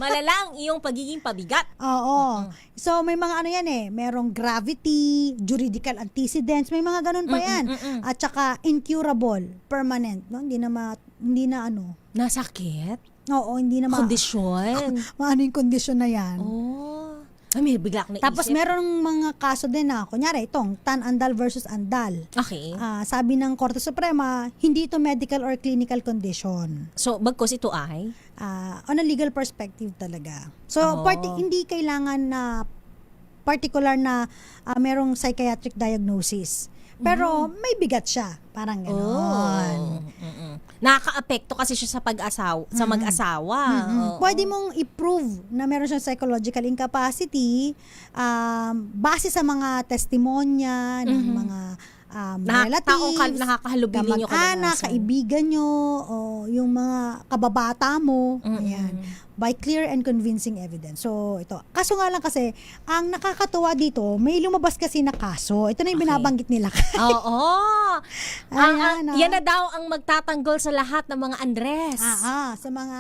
Malala ang iyong pagiging pabigat.
Oo. So, may mga ano yan merong gravity, juridical antecedents, may mga ganun pa yan. At saka incurable, permanent. No? Hindi na ano.
Nasakit?
Oo, hindi na
Kondisyon?
Ano yung kondisyon na yan?
Ay, may bigla akong naisip.
Tapos merong mga kaso din na, kunyari itong Tan Andal versus Andal.
Okay.
Sabi ng Korte Suprema, hindi ito medical or clinical condition.
So, bagkos ito ay?
On a legal perspective talaga. So, hindi kailangan na particular na merong psychiatric diagnosis. Pero may bigat siya. Parang gano'n.
Nakaka-apekto kasi siya sa sa mag-asawa.
Pwede mong i-prove na meron siyang psychological incapacity base sa mga testimonya ng mga relatives,
nakakahalubili nyo
kamag-anak, kaibigan nyo, o yung mga kababata mo. Ayan. By clear and convincing evidence. So, ito. Kaso nga lang kasi, ang nakakatuwa dito, may lumabas kasi na kaso. Ito na yung binabanggit nila.
Oo. Yan na daw ang magtatanggol sa lahat ng mga Andres.
Sa mga...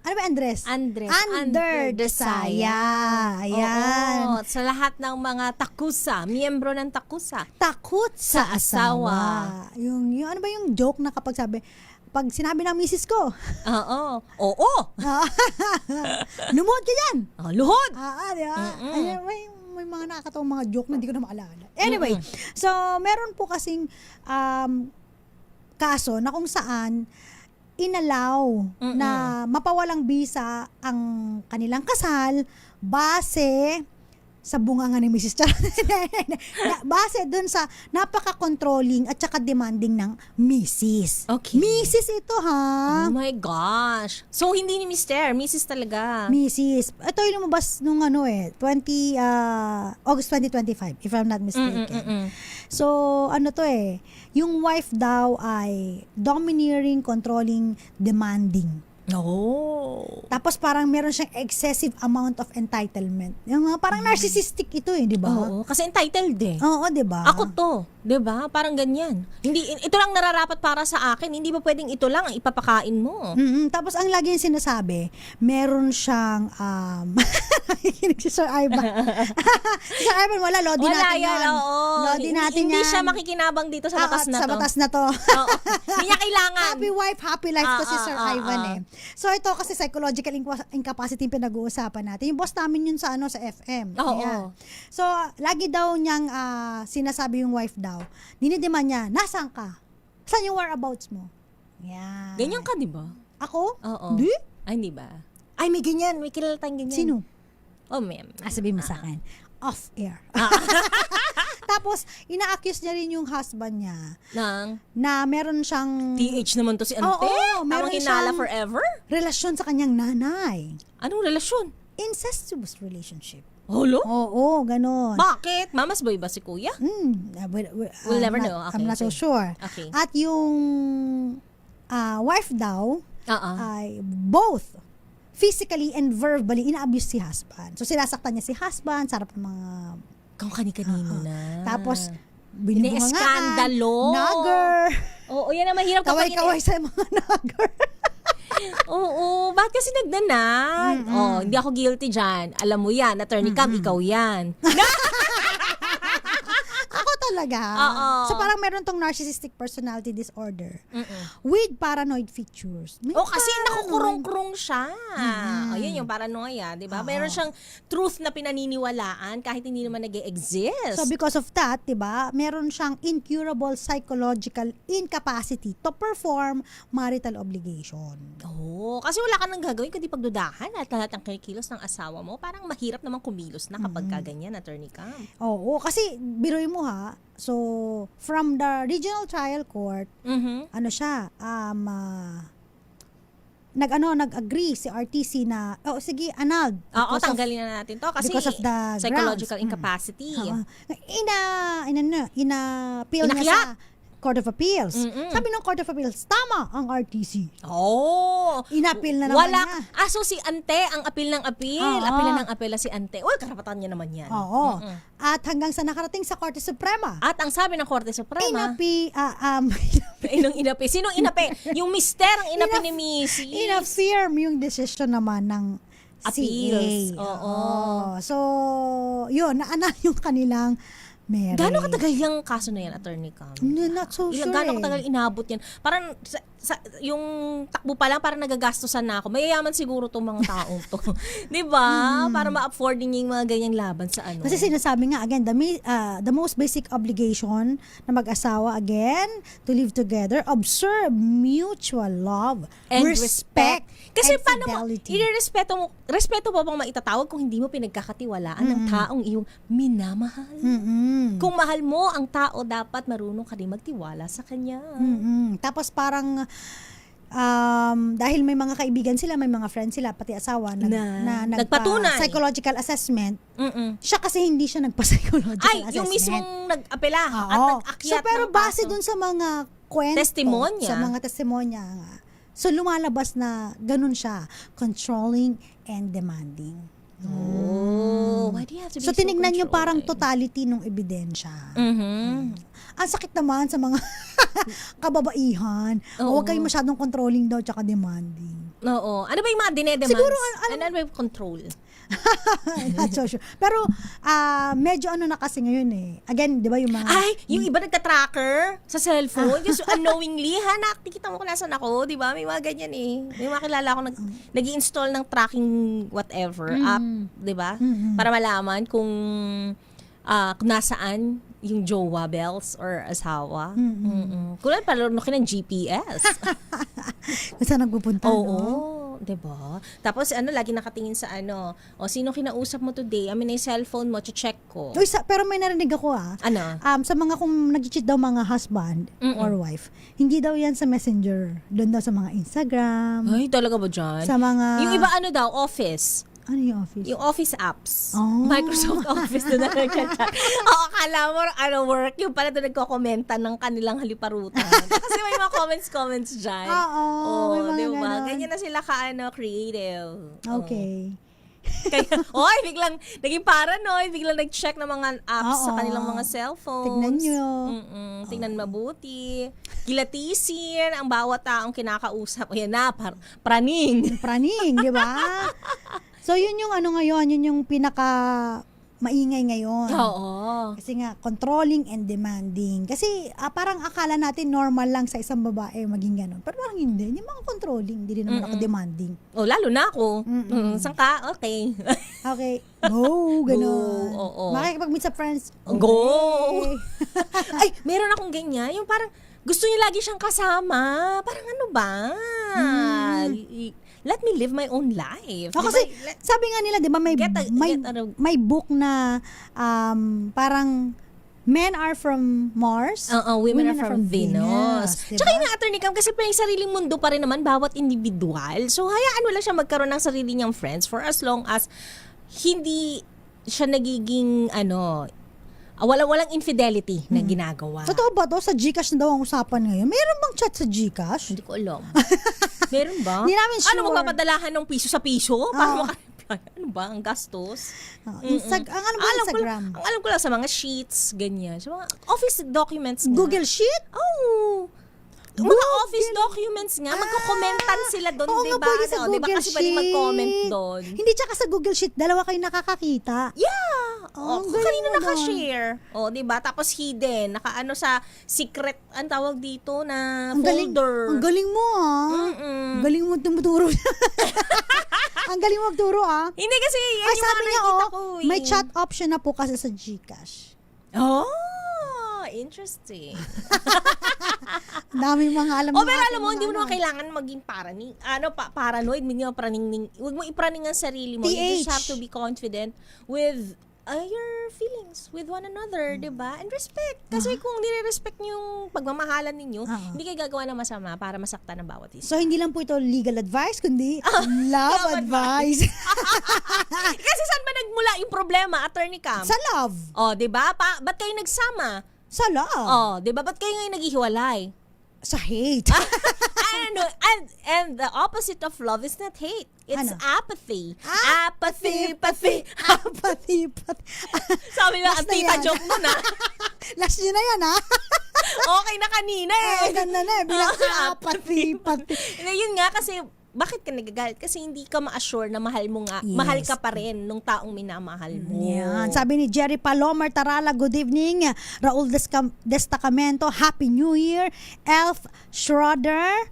Ano ba Andres?
Under the Saya.
Ayan.
Oo, sa lahat ng mga takusa, miyembro ng takusa.
Takot sa asawa.
asawa.
Yung ano ba yung joke na kapag sinabi ng misis ko,
Oo.
lumuhod ka yan.
Luhod.
Di ba? Ayan, may mga nakakatawang mga joke na hindi ko na maalala. Anyway, so meron po kasing kaso na kung saan inalaw na mapawalang bisa ang kanilang kasal base sa bunganga ni Mrs. Char. Base dun sa napaka-controlling at saka demanding ng Mrs.
Okay.
Mrs. ito ha.
Oh my gosh. So, hindi ni Mr. Mrs. talaga.
Mrs. Ito yung lumabas nung August 2025, if I'm not mistaken. So, yung wife daw ay domineering, controlling, demanding.
Oh.
Tapos parang meron siyang excessive amount of entitlement. Yung mga parang narcissistic ito eh, di ba?
Oo, kasi entitled eh.
Oo, di ba?
Ako to, 'di ba? Parang ganyan. Hindi ito lang nararapat para sa akin, hindi ba pwedeng ito lang ang ipapakain mo?
Tapos ang lagi yung sinasabi, meron siyang nakikinig si Sir Ivan. Si Sir Ivan, wala, Lodi
Wala
natin
yan,
yan.
oo.
Lodi natin
Hindi
yan.
siya makikinabang dito sa batas na
Sa
to.
batas na to.
Oo. Hindi niya kailangan.
Happy wife, happy life to si Sir Ivan
ah.
eh. So ito kasi psychological incapacity yung pinag-uusapan natin. Yung boss namin yun sa sa FM.
Oo.
Ayan. So lagi daw niyang sinasabi yung wife daw, dinidiman niya, nasaan ka? Saan yung whereabouts mo? Yan.
Ganyan ka, 'di ba?
Ako?
Oo.
Di?
Ay, hindi ba? Ay, may ganyan, may kilala tayong ganyan.
Sino?
Oh, ma'am.
Sabihin mo sa akin. Off air. Tapos, ina-accuse niya rin yung husband niya na meron siyang
TH naman to si Ante.
Oo, meron
Tamang hinala
siyang
forever.
relasyon sa kanyang nanay.
Anong relasyon?
Incestuous relationship.
Holo?
Oo, ganon.
Bakit? Mamas boy ba si kuya? We'll never know. Okay,
I'm not so
okay.
sure.
Okay.
At yung wife daw ay both physically and verbally ina-abuse si husband. So sinasaktan niya si husband, sarap ng mga
kung kani-kanino na.
Tapos binubungangaan,
Ine-eskandalo.
nagger.
Oo, yan ang mahirap kapag
Kaway-kaway sa mga nagger.
Oo, bakit kasi nagdanag? Oh, hindi ako guilty dyan. Alam mo yan, Attorney Cam, ikaw yan.
Ako talaga.
Oo.
So parang meron tong narcissistic personality disorder with paranoid features. May
Oh, kasi
paranoid.
nakukurong-kurong siya. O, yun yung paranoia, di ba? Meron siyang truth na pinaniniwalaan kahit hindi naman nag-e-exist.
So because of that, 'di ba, meron siyang incurable psychological incapacity to perform marital obligation.
Oo, kasi wala ka nang gagawin kundi pagdudahan at lahat ng kikilos ng asawa mo. Parang mahirap naman kumilos na kapag kaganyan, Attorney Cam.
Oo, kasi biruin mo ha. So from the regional trial court, ano siya, nag-agree si RTC na sige, annulled.
Oo,
Because of-
tanggalin na natin to kasi
because of the
psychological
grounds.
incapacity.
Ina-appeal niya
Inakyat.
sa Court of Appeals. Sabi ng Court of Appeals, tama ang RTC.
Oh,
Inapil na naman niya.
So si Ante ang apil ng apil.
Oo.
Apilan ng apela si Ante. Well, karapatan niya naman yan.
Oo. At hanggang sa nakarating sa Korte Suprema.
At ang sabi ng Korte Suprema, Sinong inapi? Yung mister ang inapi ni Missy.
Ina-firm yung decision naman ng
Appeals.
CA.
Oo.
So, yun, naana yung kanilang marriage.
Gano'ng katagal yung kaso na yan, Attorney Cam?
Not so sure.
Gano'ng katagal inabot yan? Parang yung takbo pa lang, parang nagagastusan na ako. Mayayaman siguro tong mga taong to. Di ba? Para ma-afford din yung mga ganyang laban sa ano.
Kasi sinasabi nga, again, the most basic obligation na mag-asawa, again, to live together, observe mutual love,
and
respect,
Kasi
and
paano mo,
fidelity.
respeto pa bang maitatawag kung hindi mo pinagkakatiwalaan ng taong iyong minamahal? Kung mahal mo ang tao, dapat marunong ka rin magtiwala sa kanya.
Tapos parang dahil may mga kaibigan sila, may mga friends sila, pati asawa na
nagpatunay.
psychological assessment. Siya kasi hindi siya nagpa-psychological assessment.
Yung mismong nag-apela at
Oo.
nag-akyat
So pero
ng
base
kaso.
dun sa mga kwento,
Testimonya.
sa mga testimonya nga. So lumalabas na ganun siya, controlling and demanding.
Why do you have to be
So tinignan niyo parang
controlling?
totality ng ebidensya. Ang sakit naman sa mga kababaihan. Huwag kayong masyadong controlling daw tsaka demanding.
Oo. Ano ba yung mga dinedemands?
Siguro,
ano ba yung control?
Not so sure. Pero medyo ano na kasi ngayon eh. Again, di ba yung mga...
Yung iba nagka-tracker sa cellphone. Just unknowingly, nakikita mo kung nasan ako. Di ba? May mga ganyan eh. May mga kilala ako nag-i-install ng tracking whatever app. Di ba? Para malaman kung nasaan yung jowa bells or asawa. Kulang pala ng GPS.
Kung saan nagpupunta,
Oo, 'di ba? Tapos lagi nakatingin sa sino kinausap mo today? Yung cellphone mo, check ko.
Uy, pero may narinig ako
Ano?
sa mga kung nag-cheat daw mga husband or wife, hindi daw yan sa messenger. Doon daw sa mga Instagram.
Ay, talaga ba dyan?
Sa mga...
Yung iba Office.
Ano yung Office?
Yung Office apps.
Oh.
Microsoft Office doon na nag-chat. Akala mo, work. Yung pala doon nagko-commenta ng kanilang haliparutan. Kasi may mga comments dyan.
Oo, may mga
di ba?
ganon.
ganyan na sila creative.
Okay.
Kaya, biglang naging paranoid, biglang nag-check ng mga apps sa kanilang mga cellphones.
Tignan nyo.
Tignan mabuti. Kilatisin ang bawat taong kinakausap. Ayan na, praning.
Praning, di ba? So, yun yung ngayon, yun yung pinaka maingay ngayon.
Oo.
Kasi nga, controlling and demanding. Kasi parang akala natin normal lang sa isang babae maging ganun. Pero parang hindi. Yung mga controlling, hindi rin naman ako demanding.
Lalo na ako. Saan ka? Okay.
Okay. Go, ganun.
Go, oo.
Makikipag-meet sa friends. Okay.
Go! Ay, meron akong ganyan. Yung parang, gusto niya lagi siyang kasama. Parang ano ba? Let me live my own life.
Kasi sabi nga nila, 'di ba, may book na parang men are from Mars,
women are from Venus.
Diba?
Tsaka yung attorney Cam, kasi may sariling mundo pa rin naman bawat individual. So hayaan mo lang siya magkaroon ng sarili niyang friends for as long as hindi siya nagiging walang infidelity na ginagawa.
Totoo ba to? Sa GCash na daw ang usapan ngayon. Meron bang chat sa GCash?
Hindi ko alam. Meron ba?
Hindi namin sure.
Ano, magpapadalahan ng piso sa piso? Para ano ba? Ang gastos?
Ang ano ba Instagram?
Ang alam ko lang sa mga sheets, ganyan. Sa mga office documents nga.
Google Sheet?
Oh! Mga office documents nga, magko-commentan sila doon,
Oo,
diba?
nga, pwede sa
Diba
Google
kasi pwede
Sheet.
mag-comment doon?
Hindi, tsaka sa Google Sheet, dalawa kayo nakakakita.
Yeah!
Ang
Kung
galing
kanino
mo
naka-share. Diba? Tapos hidden. Naka sa secret, ang tawag dito na
Ang
folder.
Ang galing mo, Ang galing mo tumuturo. Ang galing mo magturo,
Hindi kasi, yan
Ay,
yung
sabi niya,
nakikita ko.
may chat option na po kasi sa GCash.
Interesting.
Daming mga alam
pero alam mo, hindi mo naman kailangan maging paranoid, hindi mo huwag mo ipraning ang sarili mo. You just have to be confident with your feelings with one another, diba? And respect. Kasi kung nire-respect niyo yung pagmamahalan ninyo, hindi kayo gagawa ng masama para masaktan ang bawat isa.
So, hindi lang po ito legal advice, kundi love advice.
Kasi saan ba nagmula yung problema, Attorney Cam?
Sa love.
Diba? Ba't kayo nagsama?
Sa love.
Diba? Ba't kayo ngayon naghihiwalay?
Sa hate.
And the opposite of love is not hate. It's apathy.
Apathy.
Sabi na, ang tita joke mo na.
Last yun na yan,
Okay na kanina
Ganda na bilang apathy.
Yun nga, kasi bakit ka nagagalit? Kasi hindi ka ma-assure na mahal mo nga.
Yes.
Mahal ka pa rin nung taong minamahal mo.
Yan. Sabi ni Jerry Palomar Tarala, good evening. Raul Destacamento, Happy New Year. Elf Schroeder,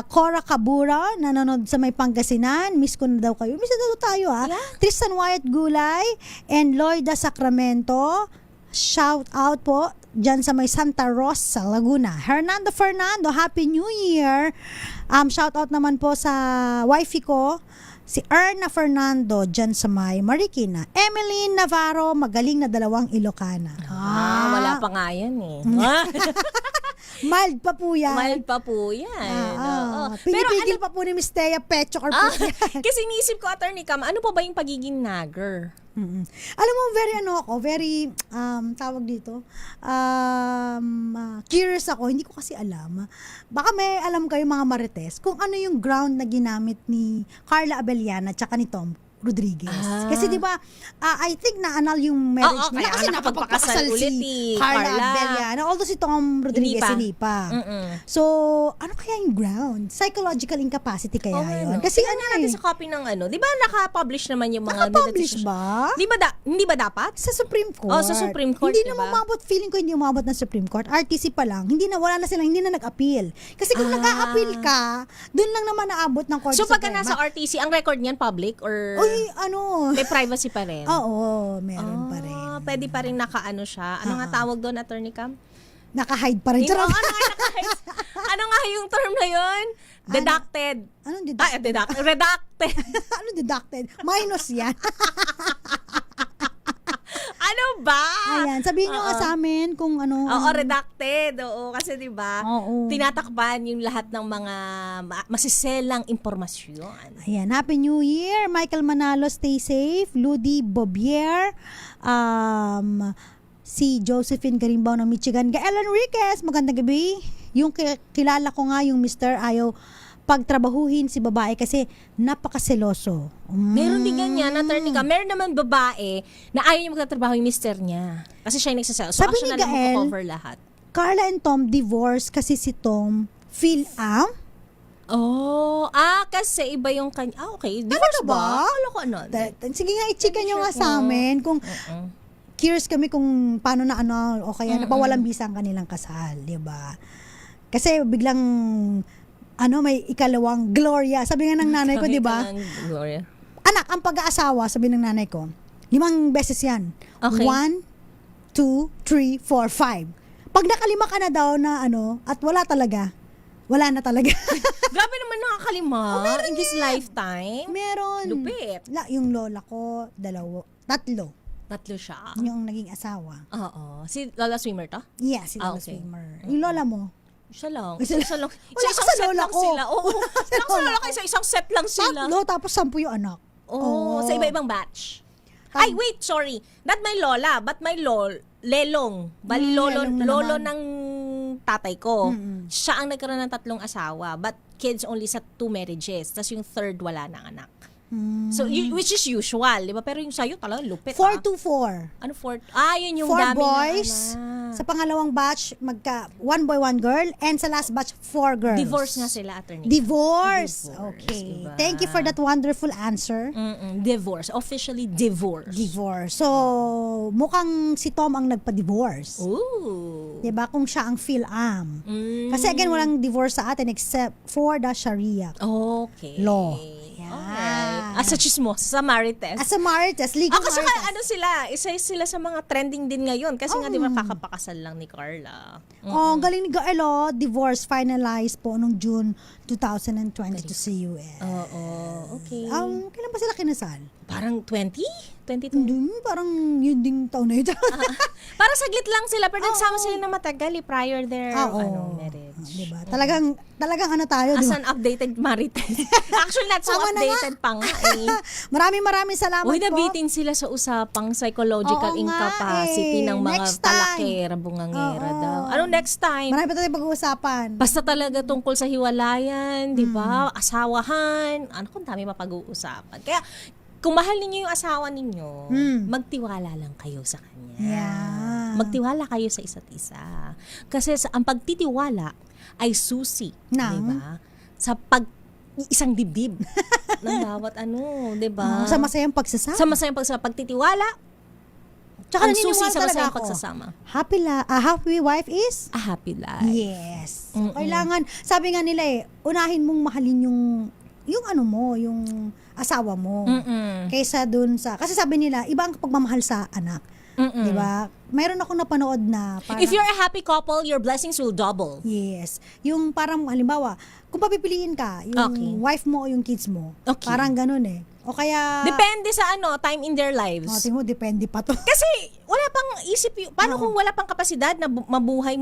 Cora Cabura, nanonood sa may Pangasinan. Miss ko na daw kayo. Miss na daw tayo,
Yeah.
Tristan Wyatt Gulay and Lloyda Sacramento. Shout out po dyan sa may Santa Rosa, Laguna. Hernando Fernando, Happy New Year. Shout out naman po sa wifey ko, si Erna Fernando, dyan sa may Marikina. Emmeline Navarro, magaling na 2 Ilocana.
Wala pa nga yan
Mild pa po yan.
Mild pa po yan.
Pinipigil pa po ni Miss Thea Petro Carpus yan.
Kasi iniisip ko, Attorney Cam, ano pa ba yung pagiging nagger?
Alam mo, very tawag dito, curious ako, hindi ko kasi alam. Baka may alam kayo mga marites, kung ano yung ground na ginamit ni Carla Abellana tsaka ni Tom Rodriguez. Kasi di ba, I think na-annul yung marriage nila kasi napagpakasal si Carla Abellana. Although si Tom Rodriguez hindi pa. So, ano kaya yung ground? Psychological incapacity kaya yun? Kasi
natin sa copy ng di ba naka-publish naman yung mga
naka-publish ba?
Hindi ba dapat?
Sa Supreme Court.
Sa Supreme Court,
hindi
diba?
na umabot, feeling ko hindi umabot ng Supreme Court. RTC pa lang. Hindi na nag-appeal. Kasi kung nag-a-appeal ka, dun lang naman naabot ng Court
So pagka nasa RTC, ang record niyan public or may privacy pa rin?
Oo, meron pa rin.
Pwede pa rin naka-ano siya. Ano nga tawag doon, Attorney Cam?
Naka-hide pa rin.
Ano nga yung term na yun? Deducted.
Anong deducted?
Redacted.
Anong deducted? Minus yan.
Ano ba?
Ayan, sabihin nyo nga sa amin kung ano.
Oo, redacted. Oo, kasi diba, tinatakpan yung lahat ng mga masiselang impormasyon.
Ayan, Happy New Year. Michael Manalo, stay safe. Ludi Bobier. Si Josephine Garimbaw ng Michigan. Gael Enriquez, magandang gabi. Yung kilala ko nga, yung Mr. Ayaw pagtrabahuhin si babae kasi napakaseloso.
Meron din ganyan, attorney ka. Meron naman babae na ayaw niya magtatrabaho yung mister niya. Kasi siya yung nagsasal. So,
Sabi
action
ni
na lang
Gael,
cover lahat.
Carla and Tom divorce kasi si Tom Phil-Am.
Kasi iba yung kanya. Okay. Divorce ba? Akala ko ano.
Sige nga, i-chika nyo nga sa amin kung curious kami kung paano na o kaya napawalang bisa ang kanilang kasal, di ba? Kasi biglang may ikalawang Gloria. Sabi nga ng nanay ko, di ba?
Gloria.
Anak, ang pag-aasawa, sabi ng nanay ko, 5 beses yan.
Okay.
1, 2, 3, 4, 5. Pag nakalima ka na daw na at wala na talaga.
Grabe naman nakakalima. In this lifetime.
Meron.
Lupit.
Yung lola ko, 3.
Tatlo siya.
Yung naging asawa.
Oo. Si Lola Swimmer to?
Yes, si Lola
Okay.
Swimmer. Yung lola mo?
Siya lang.
Isa
lang.
Wala ka sa lola ko.
Sila. Oo. Wala ka sa lola ko. Isang set lang sila.
3, tapos 10 yung anak.
Sa iba-ibang batch. Ay, wait, sorry. Not my lola, but my lelong. Bali, lolo ng tatay ko. Siya ang nagkaroon ng 3 asawa, but kids only sa 2 marriages. Tapos yung 3rd, wala ng anak. So, which is usual, di ba? Pero yung sa'yo talagang lupit.
4 to 4.
Ano 4? Yun yung
4
dami
boys.
ng anak.
Sa pangalawang batch, 1 boy, 1 girl. And sa last batch, 4 girls.
Divorce nga sila, attorney.
Divorce.
Divorce,
Okay.
diba?
Thank you for that wonderful answer.
Divorce. Officially divorce.
Divorce. So, mukhang si Tom ang nagpa-divorce.
Ooh.
Diba? Kung siya ang Phil-Am. Kasi again, walang divorce sa atin except for the Sharia
Okay.
law.
Alright. Sa chismos, sa Marites.
Sa Marites, legal
Kasi
Marites.
isa sila sa mga trending din ngayon. Kasi nga, di ba, kakapakasal lang ni Carla.
Ang galing ni Gael, divorce finalized po noong June 2022 sa US.
Okay.
Kailan ba sila kinasal?
Parang 20? 22?
Hindi, parang yun ding taon na ito.
Parang saglit lang sila, pero nagsama sila na matagal prior their marriage.
Diba? Talagang tayo,
As
diba?
an updated Marites. Actually, not so
Tama na
updated pa nga eh.
Maraming salamat po.
Nabitin sila sa usapang psychological
Oo nga
incapacity ng mga
Next time.
talakera, bungangera daw. Ano next time?
Marami pa tayong pag-uusapan.
Basta talaga tungkol sa hiwalayan, di ba? Asawahan. Kung dami mapag-uusapan. Kaya, kung mahal ninyo yung asawa ninyo, magtiwala lang kayo sa kanya.
Yeah.
Magtiwala kayo sa isa't isa. Kasi ang pagtitiwala ay susi, di ba? Sa isang dibdib ng bawat di ba?
Sa masayang pagsasama.
Sa masayang pagsasama. Pagtitiwala,
Tsaka
ang susi
naniniwala
sa
talaga
masayang
ako.
pagsasama.
Happy wife is?
A happy life.
Yes. So, kailangan, sabi nga nila unahin mong mahalin yung asawa mo. Kaysa dun kasi sabi nila, iba ang pagmamahal sa anak. Di ba? Mayroon akong napanood na parang,
If you're a happy couple, your blessings will double.
yes. Yung parang, halimbawa, kung papipiliin ka, yung wife mo o yung kids mo, parang ganun eh. O kaya,
Depende sa time in their lives.
tingin mo, depende pa to.
Kasi wala pang isip paano kung wala pang kapasidad na mabuhay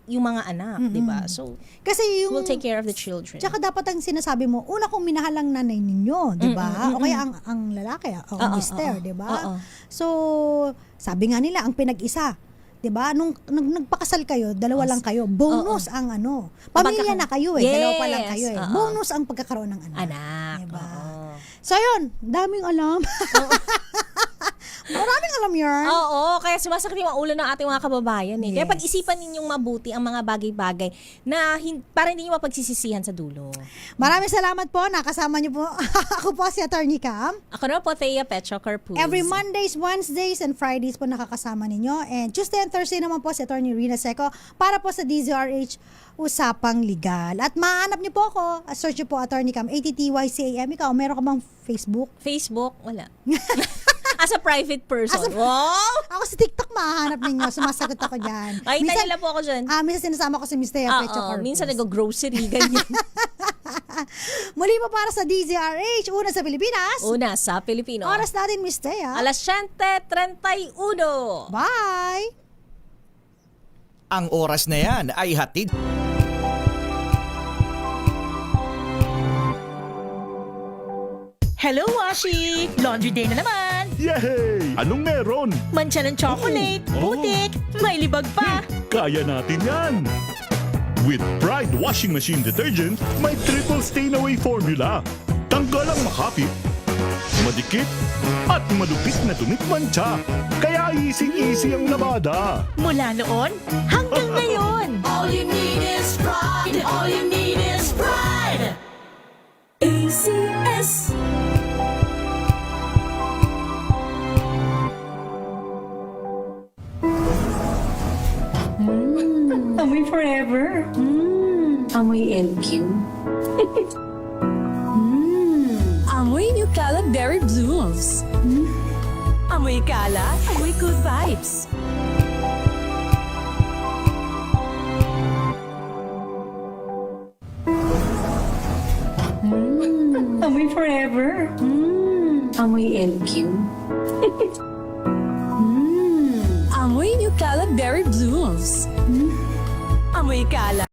yung mga anak, di ba? So,
Kasi yung,
we'll take care of the children.
tsaka dapat ang sinasabi mo, una kong minahal ang nanay ninyo, di ba? O kaya ang lalaki, o ang mister, di ba? So, sabi nga nila, ang pinag-isa, di ba? Nung nagpakasal kayo, dalawa lang kayo. Bonus ang pamilya na kayo dalawa pa lang kayo Bonus ang pagkakaroon ng anak. Diba? So, yun, daming alam. Maraming alam yun.
Oo, kaya sumasakit yung ulo ng ating mga kababayan eh. Kaya pag-isipan ninyong mabuti ang mga bagay-bagay na para hindi nyo mapagsisisihan sa dulo.
Maraming salamat po. Nakasama niyo po. Ako po si Attorney Cam.
Ako na po, Thea Petro Carpuz.
Every Mondays, Wednesdays, and Fridays po nakakasama ninyo. And Tuesday and Thursday naman po si Attorney Rina Seco para po sa DZRH Usapang Legal. At mahanap niyo po ako. Search niyo po Attorney Cam, ATTYCAM. Ikaw, meron ka bang Facebook?
Facebook? Wala. As a private person. Wow!
Ako sa TikTok mahanap ninyo. Sumasagot ako dyan.
Makita nila po ako dyan.
Minsan sinasama ko si Mr. Petro Corpus.
Minsan nag-grocery, ganyan.
Muli po para sa DZRH, una sa Pilipinas.
Una sa Pilipino.
Oras natin, Miss Thea.
Alas 7:31.
Bye!
Ang oras na yan ay hatid.
Hello, Washi! Laundry day na naman!
Yay! Anong meron?
Mancha ng chocolate, putik, may libag pa!
Kaya natin yan! With Pride Washing Machine Detergent, may triple stain away formula. Tanggal ang makapit, madikit, at malupit na dumit mancha. Kaya easy-easy ang labada.
Mula noon hanggang ngayon. All you need is pride. All you need is pride. ACS.
Amoy forever. Amoy LQ.
Amoy New Kalat Berry Blooms. Amoy kalat, amoy good vibes.
Amoy forever. Amoy LQ.
Amoy New Kalat Berry Blooms. Amoy kalat.